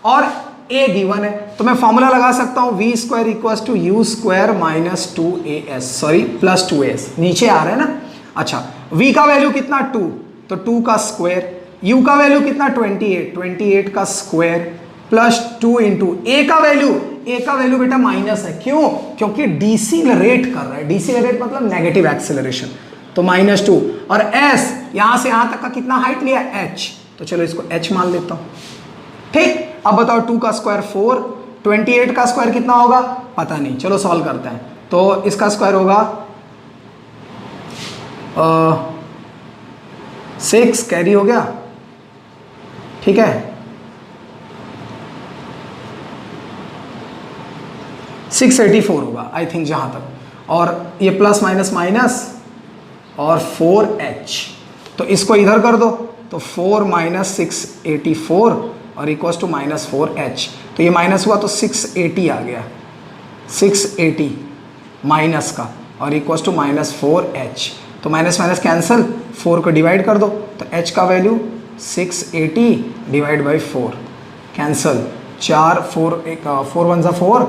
और a गिवन है, तो मैं फॉर्मूला लगा सकता हूं v square equal to u square minus 2as, sorry plus 2as, नीचे आ रहा है ना। अच्छा, v का वैल्यू कितना 2, तो 2 का स्क्वायर, u का वैल्यू कितना 28, 28 का स्क्वायर प्लस 2 इंटू a का वैल्यू बेटा माइनस है, क्यों, क्योंकि डिसीलरेट कर रहा है, डिसीलरेट मतलब नेगेटिव एक्सेलरेशन, तो -2, और s यहां से यहां तक का कितना हाइट लिया h, तो चलो इसको h मान लेता हूं। ठीक, अब बताओ 2 का स्क्वायर 4, 28 का स्क्वायर कितना होगा पता नहीं, चलो सॉल्व करते हैं। तो इसका स्क्वायर होगा 6, कैरी हो गया, ठीक है, 684 होगा आई थिंक जहां तक, और ये प्लस माइनस माइनस और 4h, तो इसको इधर कर दो, तो 4 माइनस 684 और इक्वल्स टू माइनस 4h, तो ये माइनस हुआ तो 680 आ गया, 680 माइनस का और इक्वल्स टू माइनस 4h, तो माइनस माइनस कैंसिल, 4 को डिवाइड कर दो, तो h का वैल्यू 680 डिवाइड बाई 4 कैंसिल, 4 4 1 4 1 सा 4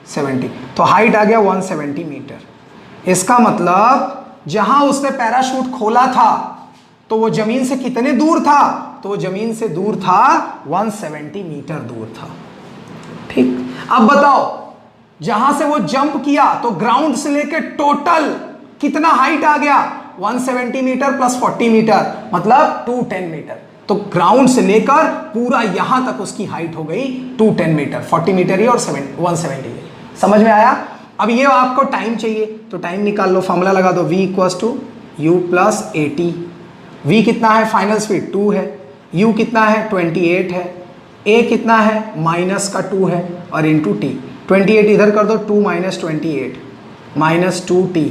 70, तो हाइट आ गया 170 मीटर। इसका मतलब जहां उसने पैराशूट खोला था तो वो जमीन से कितने दूर था, तो वो जमीन से दूर था 170 मीटर दूर था। ठीक, अब बताओ जहां से वो जंप किया तो ग्राउंड से लेके टोटल कितना हाइट आ गया, 170 मीटर प्लस 40 मीटर मतलब 210 मीटर। तो ग्राउंड से लेकर पूरा यहां तक उसकी हाइट हो गई 210 मीटर, 40 मीटर ही और 170। समझ में आया। अब ये आपको टाइम चाहिए, तो टाइम निकाल लो, फॉर्मूला लगा दो, v equals to u plus AT। v कितना है, फाइनल स्पीड 2 है, u कितना है 28 है, a कितना है माइनस का 2 है और इंटू t, 28 इधर कर दो, 2 माइनस 28 माइनस 2t,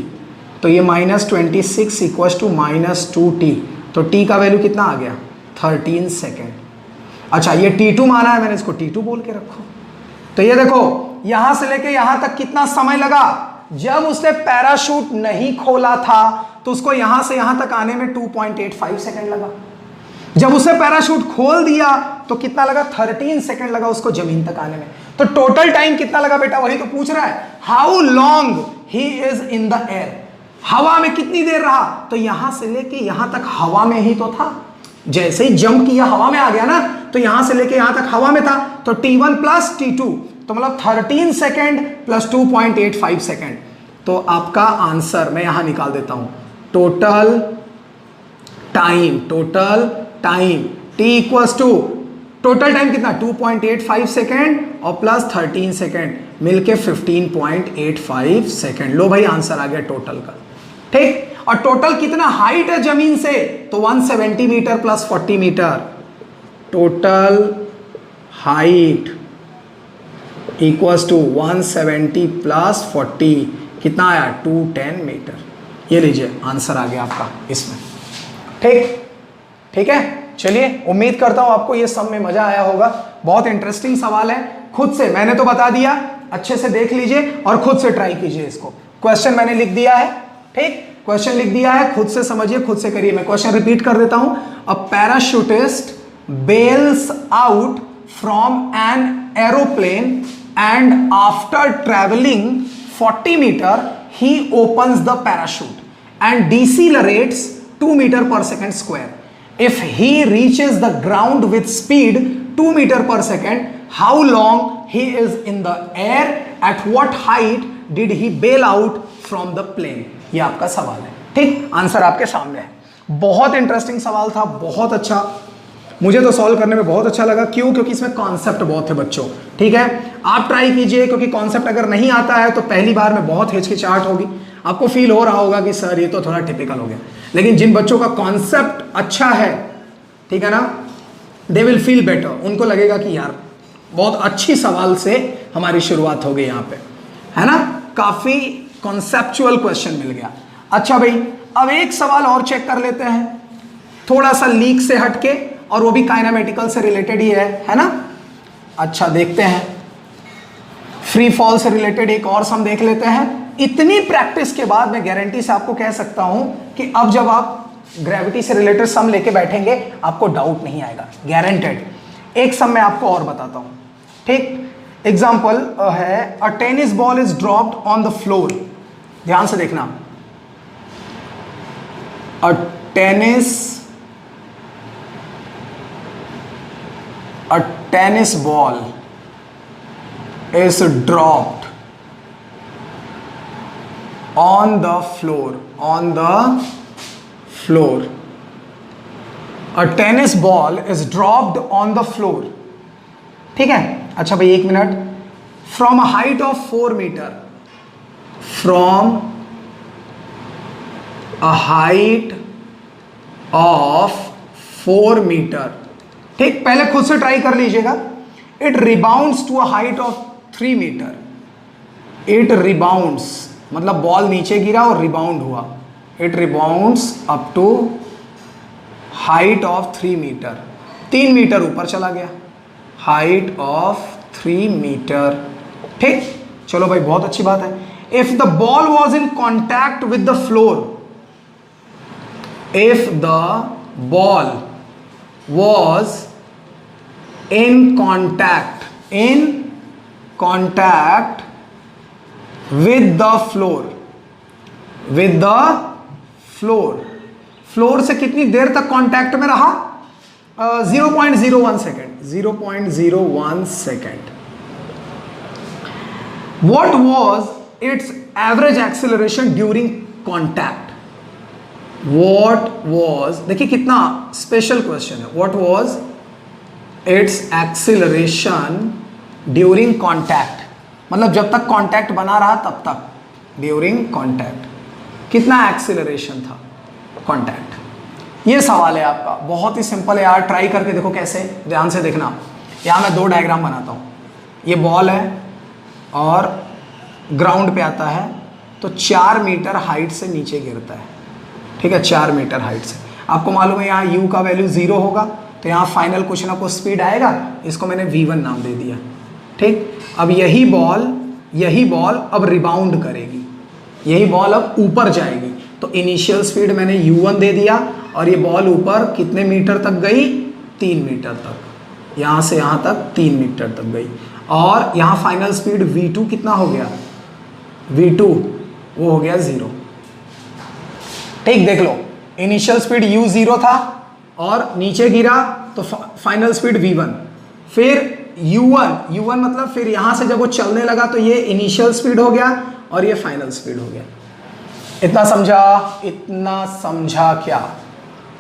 तो ये minus 26 equals to minus 2t, तो t का वैल्यू कितना आ गया 13 सेकेंड। अच्छा, ये T2 माना है मैंने, इसको T2 बोल के रखो। तो ये देखो यहां से लेके यहां तक कितना समय लगा, जब उसने पैराशूट नहीं खोला था तो उसको यहां से यहां तक आने में 2.85 सेकंड लगा, जब उसने पैराशूट खोल दिया तो कितना लगा 13 सेकंड लगा उसको जमीन तक आने में। तो टोटल टाइम कितना लगा बेटा, वही तो पूछ रहा है, how long he is in the air, हवा में कितनी देर रहा, तो यहां से लेके यहां तक हवा में ही तो था, जैसे ही जंप किया हवा में आ गया ना, तो यहां से लेके यहां तक हवा में था, तो T1 प्लस T2, तो मतलब 13 सेकेंड प्लस 2.85 सेकेंड। तो आपका आंसर मैं यहां निकाल देता हूं, total time T equals to total time कितना 2.85 सेकेंड और प्लस 13 सेकेंड मिलके 15.85 सेकेंड। लो भाई आंसर आ गया टोटल का। ठीक, और टोटल कितना हाइट है जमीन से, तो 170 metre plus 40 metre, total height equals to 170 plus 40 कितना आया 210 मीटर। ये लीजिए आंसर आ गया आपका इसमें। ठीक है, चलिए उम्मीद करता हूं आपको ये सब में मजा आया होगा। बहुत इंटरेस्टिंग सवाल है, खुद से मैंने तो बता दिया, अच्छे से देख लीजिए और खुद से ट्राई कीजिए इसको। क्वेश्चन मैंने लिख दिया है, ठीक, क्वेश्चन लिख दिया है, खुद से समझिए, खुद से करिए। मैं क्वेश्चन रिपीट कर देता हूं, a parachutist bails out from an aeroplane and after traveling 40 meter he opens the parachute and decelerates 2 meter per second square. If he reaches the ground with speed 2 meter per second, how long he is in the air, at what height did he bail out from the plane? ये आपका सवाल है। ठीक, answer आपके सामने है। बहुत interesting सवाल था, बहुत अच्छा मुझे तो सॉल्व करने में बहुत अच्छा लगा। क्यों? क्योंकि इसमें कॉन्सेप्ट बहुत थे बच्चों। ठीक है, आप ट्राई कीजिए, क्योंकि कॉन्सेप्ट अगर नहीं आता है तो पहली बार में बहुत हिचकिचाहट होगी, आपको फील हो रहा होगा कि सर ये तो थोड़ा टिपिकल हो गया। लेकिन जिन बच्चों का कॉन्सेप्ट अच्छा है, ठीक है ना, दे विल फील बेटर, उनको लगेगा कि यार बहुत अच्छी सवाल से हमारी शुरुआत हो गई यहाँ पे, है ना, काफी कॉन्सेप्चुअल क्वेश्चन मिल गया। अच्छा भाई, अब एक सवाल और चेक कर लेते हैं, थोड़ा सा लीक से हटके, और वो भी काइनेमेटिकल से रिलेटेड ही है ना। अच्छा देखते हैं, फ्री फॉल से रिलेटेड एक और सम देख लेते हैं। इतनी प्रैक्टिस के बाद मैं गारंटी से आपको कह सकता हूं कि अब जब आप ग्रेविटी से रिलेटेड सम लेके बैठेंगे आपको डाउट नहीं आएगा, गारंटेड। एक सम मैं आपको और बताता हूं, ठीक। एग्जाम्पल है, a tennis ball is dropped on the floor. ध्यान से देखना, a tennis ball is dropped on the floor, a tennis ball is dropped on the floor, ठीक है। अच्छा भाई एक minute, from a height of 4 meter, from a height of 4 meter, ठीक, पहले खुद से ट्राई कर लीजिएगा। It rebounds to a height of 3 meter. It rebounds मतलब बॉल नीचे गिरा और रिबाउंड हुआ। It rebounds up to height of 3 meter. 3 metre ऊपर चला गया, height of 3 meter, ठीक। चलो भाई बहुत अच्छी बात है। If the ball was in contact with the floor, if the ball was in contact with the floor से कितनी देर तक कांटेक्ट में रहा? 0.01 second, 0.01 second. What was its average acceleration during contact? What was, देखिए कितना स्पेशल क्वेश्चन है, what was its acceleration during contact, मतलब जब तक कांटेक्ट बना रहा तब तक, ड्यूरिंग कांटेक्ट कितना एक्सीलरेशन था कांटेक्ट। ये सवाल है आपका, बहुत ही सिंपल है यार, ट्राई करके देखो कैसे। ध्यान से देखना, यहाँ मैं 2 डायग्राम बनाता हूँ, ये बॉल है और ग्राउंड पे आता है तो 4 मीटर हाइट से नीचे गिरता है, ठीक है, 4 मीटर हाइट से। आपको मालूम है यहाँ u का वैल्यू 0 होगा तो यहाँ फाइनल कुछ ना कुछ स्पीड आएगा, इसको मैंने v1 नाम दे दिया, ठीक। अब यही बॉल अब रिबाउंड करेगी, यही बॉल अब ऊपर जाएगी, तो इनिशियल स्पीड मैंने u1 दे दिया और ये बॉल ऊपर कितने मीटर तक गई? 3 मीटर तक, यहाँ से यहाँ तक 3 मीटर तक गई, और यहाँ फाइनल स्पीड v2 कितना हो गया? v2 वो हो गया 0, ठीक। देख लो, इनिशियल स्पीड u0 था और नीचे गिरा तो फाइनल स्पीड v1, फिर u1 मतलब फिर यहां से जब वो चलने लगा तो ये इनिशियल स्पीड हो गया और ये फाइनल स्पीड हो गया। इतना समझा क्या?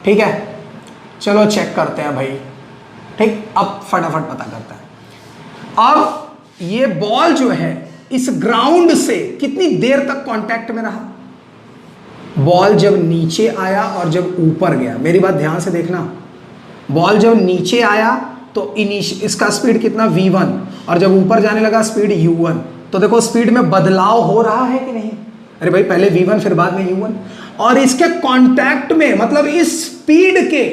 ठीक है, चलो चेक करते हैं भाई, ठीक। अब फटाफट पता करते हैं। अब ये बॉल जो है इस ग्राउंड से कितनी देर तक कांटेक्ट में रहा? बॉल जब नीचे आया और जब ऊपर गया, मेरी बात ध्यान से देखना, बॉल जब नीचे आया तो इसका स्पीड कितना? v1, और जब ऊपर जाने लगा स्पीड u1, तो देखो स्पीड में बदलाव हो रहा है कि नहीं? अरे भाई पहले v1 फिर बाद में u1, और इसके कांटेक्ट में मतलब इस स्पीड के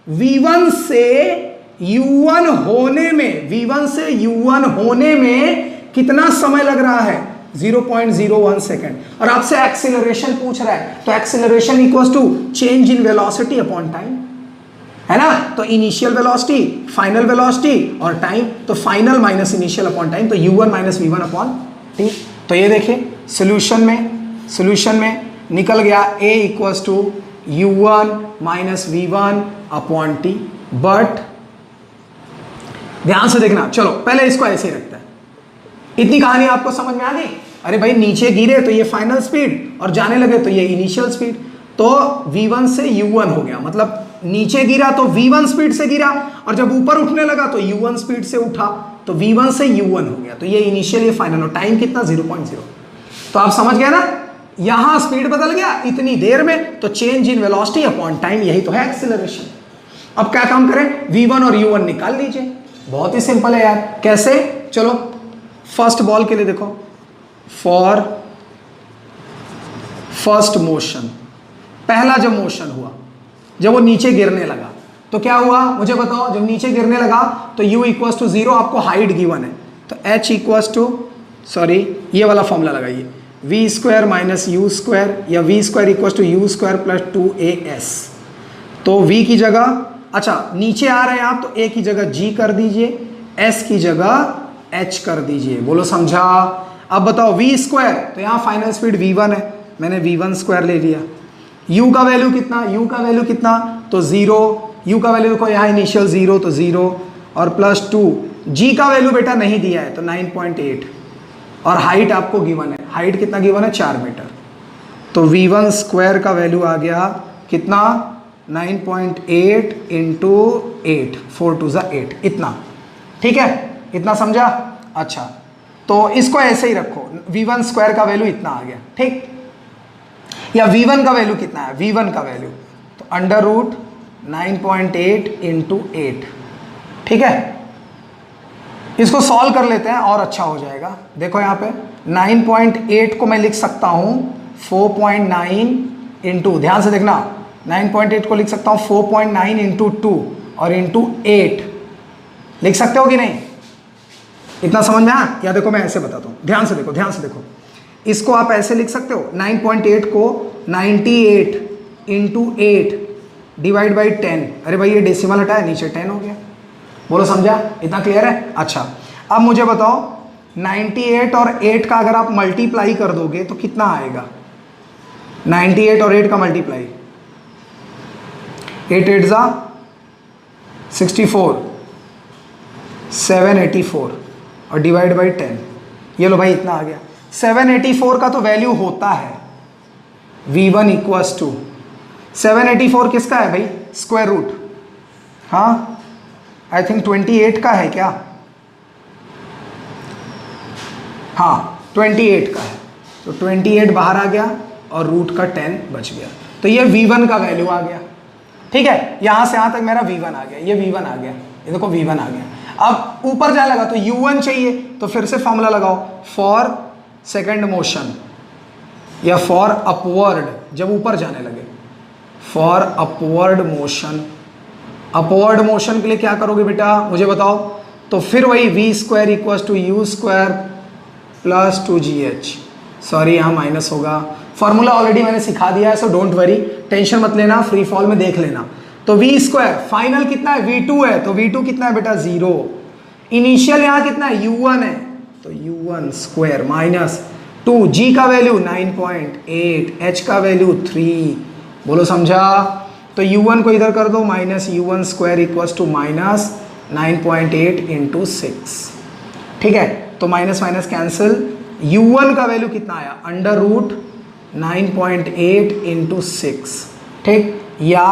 v1 से u1 होने में कितना समय लग रहा है? 0.01 सेकेंड। और आपसे एक्सीलरेशन पूछ रहा है तो acceleration equals to change in velocity upon time, है ना। तो इनिशियल वेलोसिटी, फाइनल वेलोसिटी और टाइम, तो final minus initial upon time, तो u1 minus v1 upon t। तो ये देखिए सॉल्यूशन में निकल गया a equals to u1 minus v1 upon t। But ध्यान से देखना, चलो पहले इसको ऐसे ही रखते हैं। इतनी कहानी आपको समझ में आ गई? अरे भाई नीचे गिरे तो ये फाइनल स्पीड और जाने लगे तो ये इनिशियल स्पीड, तो v1 से u1 हो गया, मतलब नीचे गिरा तो v1 स्पीड से गिरा, और जब ऊपर उठने लगा तो u1 स्पीड से उठा, तो v1 से u1 हो गया। तो ये इनिशियल, ये फाइनल, और टाइम कितना 0.0। तो आप समझ गए ना, यहां स्पीड बदल गया इतनी देर में, तो change in velocity upon time, यही तो है एक्सीलरेशन। अब क्या काम करें, v1 और u1 निकाल लीजिए। बहुत ही सिंपल है यार। कैसे, चलो फर्स्ट बॉल के लिए देखो, फॉर फर्स्ट मोशन, पहला जब मोशन हुआ, जब वो नीचे गिरने लगा तो क्या हुआ मुझे बताओ। जब नीचे गिरने लगा तो u इक्वल्स टू 0, आपको हाइट गिवन है, तो h इक्वल्स टू, सॉरी ये वाला फॉर्मूला लगाइए, v square minus u square, या v square equals to u square plus 2as। तो v की जगह, अच्छा नीचे आ रहे हैं आप, तो a की जगह g कर दीजिए, s की जगह h कर दीजिए। बोलो समझा। अब बताओ v स्क्वायर, तो यहाँ फाइनल स्पीड v1 है, मैंने v1 स्क्वायर ले लिया। u का वैल्यू कितना, u का वैल्यू कितना, तो 0, u का वैल्यू देखो यहाँ इनिशियल 0, तो 0 और प्लस 2, g का वैल्यू बेटा नहीं दिया है तो 9.8, और हाइट आपको गिवन है, हाइट कितना गिवन है 4 मीटर। तो v1 स्क्वायर का वैल्यू आ गया कितना, 9.8 इंटू 8, 4 2 8, इतना। ठीक है, इतना समझा। अच्छा, तो इसको ऐसे ही रखो, v1 स्क्वायर का वैल्यू इतना आ गया, ठीक। या v1 का वैल्यू कितना है, v1 का वैल्यू तो अंडर रूट 9.8 इंटू 8, ठीक है। इसको सॉल्व कर लेते हैं और अच्छा हो जाएगा। देखो यहाँ पे 9.8 को मैं लिख सकता हूँ 4.9 इंटू, ध्यान से देखना, 9.8 को लिख सकता हूँ 4.9 इंटू 2 और इंटू 8, लिख सकते हो कि नहीं, इतना समझ में आया। या देखो मैं ऐसे बताता हूँ, ध्यान से देखो, ध्यान से देखो, इसको आप ऐसे लिख सकते हो, 9.8 को 98 इंटू 8 डिवाइड बाई 10, अरे भाई ये डेसिमल हटाया, नीचे 10 हो गया। बोलो समझा, इतना क्लियर है। अच्छा, अब मुझे बताओ 98 और 8 का अगर आप मल्टीप्लाई कर दोगे तो कितना आएगा, 98 और 8 का मल्टीप्लाई, 8 8 जा 64, 784 और डिवाइड बाई 10, ये लो भाई इतना आ गया। 784 का तो वैल्यू होता है v1 इक्वल्स टू, 784 किसका है भाई, स्क्वायर रूट, हाँ आई थिंक 28 का है क्या, हाँ 28 का है, तो 28 बाहर आ गया और रूट का 10 बच गया, तो ये v1 का वैल्यू आ गया। ठीक है, यहां से यहां तक मेरा v1 आ गया, ये v1 आ गया, ये देखो v1 आ गया। अब ऊपर जाने लगा तो u1 चाहिए, तो फिर से फॉर्मूला लगाओ, फॉर सेकंड मोशन या फॉर अपवर्ड, जब ऊपर जाने लगे, for upward motion. Upward motion के लिए क्या करोगे बेटा मुझे बताओ, तो फिर वही v square equals to u square plus 2gh, sorry यहाँ माइनस होगा, फॉर्मूला ऑलरेडी मैंने सिखा दिया है, सो डोंट वरी, टेंशन मत लेना, फ्री फॉल में देख लेना। तो v स्क्वायर फाइनल कितना है, v2 है, तो v2 कितना है बेटा 0, इनिशियल यहाँ कितना है u1 है, तो u1 स्क्वायर माइनस 2, g का वैल्यू 9.8, h का वैल्यू 3, बोलो समझा। तो u1 को इधर कर दो, minus u1 square equals to minus 9.8 into 6, ठीक है, तो माइनस माइनस कैंसिल, u1 का वैल्यू कितना आया, अंडर रूट 9.8 इंटू 6, ठीक, या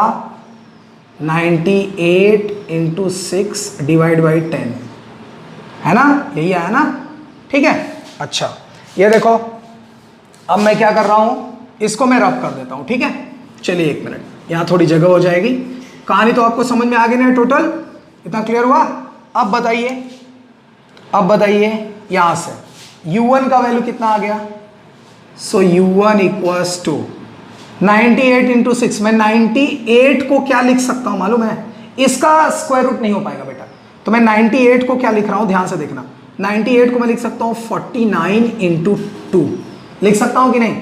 98 इंटू 6 डिवाइड बाई 10, है ना, यही आया ना, ठीक है। अच्छा, ये देखो अब मैं क्या कर रहा हूँ, इसको मैं रब कर देता हूँ, ठीक है। चलिए 1 मिनट, यहाँ थोड़ी जगह हो जाएगी, कहानी तो आपको समझ में आ गई ना टोटल, इतना क्लियर हुआ। अब बताइए, अब बताइए यहाँ से u1 का वैल्यू कितना आ गया, सो u1 इक्वल्स टू 98 इंटू 6, मैं 98 को क्या लिख सकता हूँ मालूम है, इसका स्क्वायर रूट नहीं हो पाएगा बेटा, तो मैं 98 को क्या लिख रहा हूँ, ध्यान से देखना, 98 को मैं लिख सकता हूँ 49 इंटू 2, लिख सकता हूँ कि नहीं,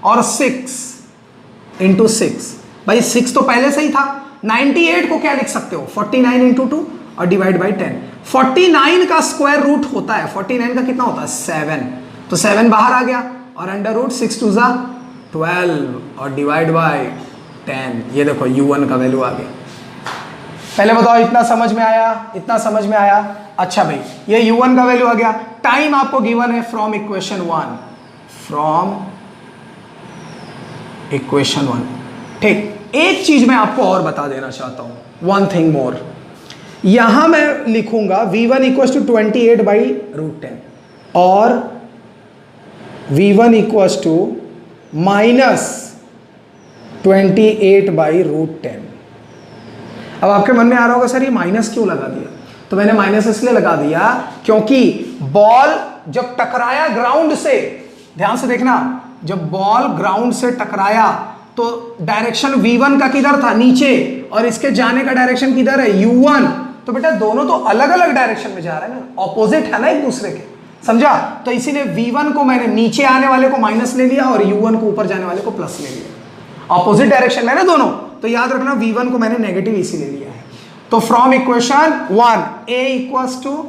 और 6 इंटू 6, भाई 6 तो पहले से ही था, 98 को क्या लिख सकते हो 49 इंटू 2 और डिवाइड बाई 10, 49 का स्क्वायर रूट होता है, 49 का कितना होता है 7, तो 7 बाहर आ गया और अंडर रूट 6 2 जा 12 और डिवाइड बाई 10, ये देखो u1 का वैल्यू आ गया। पहले बताओ इतना समझ में आया, इतना समझ में आया। अच्छा भाई ये u1 का वैल्यू आ गया, टाइम आपको गिवन है फ्रॉम इक्वेशन 1, फ्रॉम इक्वेशन 1, ठीक। एक चीज मैं आपको और बता देना चाहता हूं, वन थिंग मोर। यहां मैं लिखूंगा v1 इक्वल टू 28/√10 और v1 इक्वल टू -28/√10। अब आपके मन में आ रहा होगा सर ये माइनस क्यों लगा दिया? तो मैंने माइनस इसलिए लगा दिया क्योंकि बॉल जब टकराया ग्राउंड से, ध्यान से देखना, जब बॉल ग्राउंड से टकराया तो डायरेक्शन v1 का किधर था? नीचे, और इसके जाने का डायरेक्शन किधर है? u1। तो बेटा दोनों तो अलग अलग डायरेक्शन में जा रहे हैं ना, ऑपोजिट है ना एक दूसरे के, समझा? तो इसीलिए v1 को मैंने नीचे आने वाले को माइनस ले लिया और u1 को ऊपर जाने वाले को प्लस ले लिया। ऑपोजिट डायरेक्शन में ना दोनों, तो याद रखना v1 को मैंने नेगेटिव इसी ले लिया है। तो from equation 1 a equals to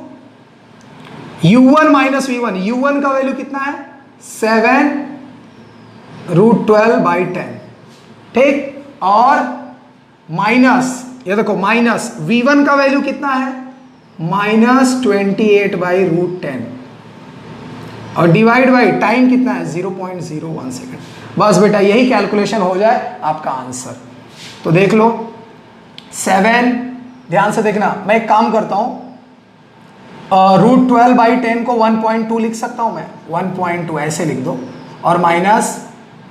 u1 minus v1, u1 का वैल्यू कितना है? 7√12/10, ठीक, और माइनस, ये देखो माइनस v1 का वैल्यू कितना है? -28/√10 और डिवाइड बाई टाइम कितना है? 0.01 सेकेंड। बस बेटा यही कैलकुलेशन हो जाए आपका आंसर। तो देख लो 7, ध्यान से देखना, मैं एक काम करता हूं, √12/10 को 1.2 लिख सकता हूं मैं, 1.2 ऐसे लिख दो, और माइनस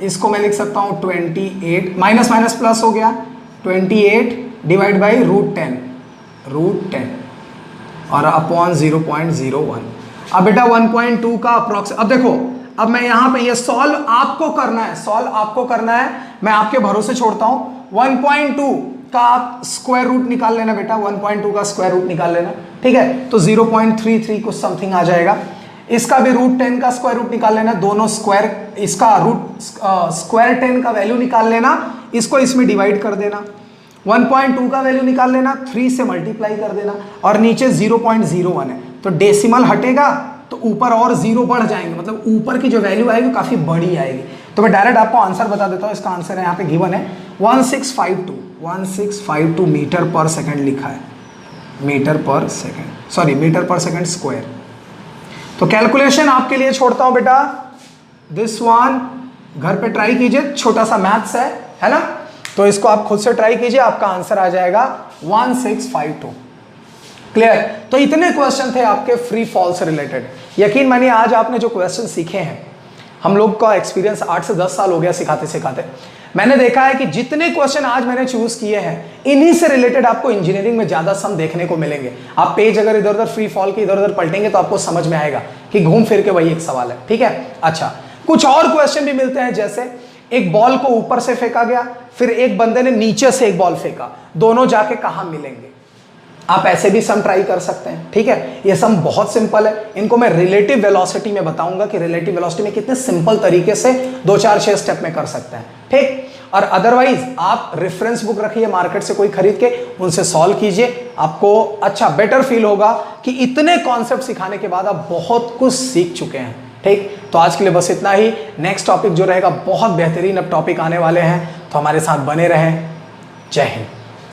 इसको मैं लिख सकता हूं 28, माइनस माइनस प्लस हो गया, 28 डिवाइड बाई √10 और अपॉन 0.01। अब बेटा 1.2 का अप्रोक्स, अब देखो, अब मैं यहां पे ये सॉल्व आपको करना है, सॉल्व आपको करना है, मैं आपके भरोसे छोड़ता हूं। 1.2 का आप स्क्वायर रूट निकाल लेना बेटा, 1.2 का स्क्वायर रूट निकाल लेना, ठीक है? तो 0.33 कुछ समथिंग आ जाएगा। इसका भी √10 का स्क्वायर रूट निकाल लेना, दोनों स्क्वायर, इसका रूट स्क्वायर 10 का वैल्यू निकाल लेना, इसको इसमें डिवाइड कर देना, 1.2 का वैल्यू निकाल लेना, 3 से मल्टीप्लाई कर देना, और नीचे 0.01 है, तो डेसिमल हटेगा तो ऊपर और 0 बढ़ जाएंगे, मतलब ऊपर की जो वैल्यू आएगी काफी बड़ी आएगी। तो मैं डायरेक्ट आपको आंसर बता देता हूं, इसका आंसर है यहाँ पे गिवन है 1652 मीटर पर सेकंड लिखा है, metre per second, sorry metre per second square. तो कैलकुलेशन आपके लिए छोड़ता हूं बेटा, दिस वन घर पे ट्राई कीजिए, छोटा सा मैथ्स है ना, तो इसको आप खुद से ट्राई कीजिए, आपका आंसर आ जाएगा 1652। क्लियर? तो इतने क्वेश्चन थे आपके फ्री फॉल से रिलेटेड। यकीन मानिए आज आपने जो क्वेश्चन सीखे हैं, हम लोग का एक्सपीरियंस 8 से 10 साल हो गया सिखाते सिखाते, मैंने देखा है कि जितने क्वेश्चन आज मैंने चूज किए हैं, इन्हीं से रिलेटेड आपको इंजीनियरिंग में ज्यादा सम देखने को मिलेंगे। आप पेज अगर इधर उधर फ्री फॉल के इधर उधर पलटेंगे तो आपको समझ में आएगा कि घूम फिर के वही एक सवाल है, ठीक है? अच्छा, कुछ और क्वेश्चन भी मिलते हैं, जैसे एक बॉल को ऊपर से फेंका गया, फिर एक बंदे ने नीचे से एक बॉल फेंका, दोनों जाके कहां मिलेंगे? आप ऐसे भी सम ट्राई कर सकते हैं, ठीक है? ये सम बहुत सिंपल है, इनको मैं रिलेटिव वेलोसिटी में बताऊंगा कि रिलेटिव वेलोसिटी में कितने सिंपल तरीके से 2 4 6 स्टेप में कर सकते हैं, ठीक? और अदरवाइज आप रेफरेंस बुक रखिए मार्केट से कोई खरीद के, उनसे सॉल्व कीजिए, आपको अच्छा बेटर फील होगा कि इतने कॉन्सेप्ट सिखाने के बाद आप बहुत कुछ सीख चुके हैं, ठीक? तो आज के लिए बस इतना ही। नेक्स्ट टॉपिक जो रहेगा बहुत बेहतरीन अब टॉपिक आने वाले हैं, तो हमारे साथ बने रहें। जय हिंद।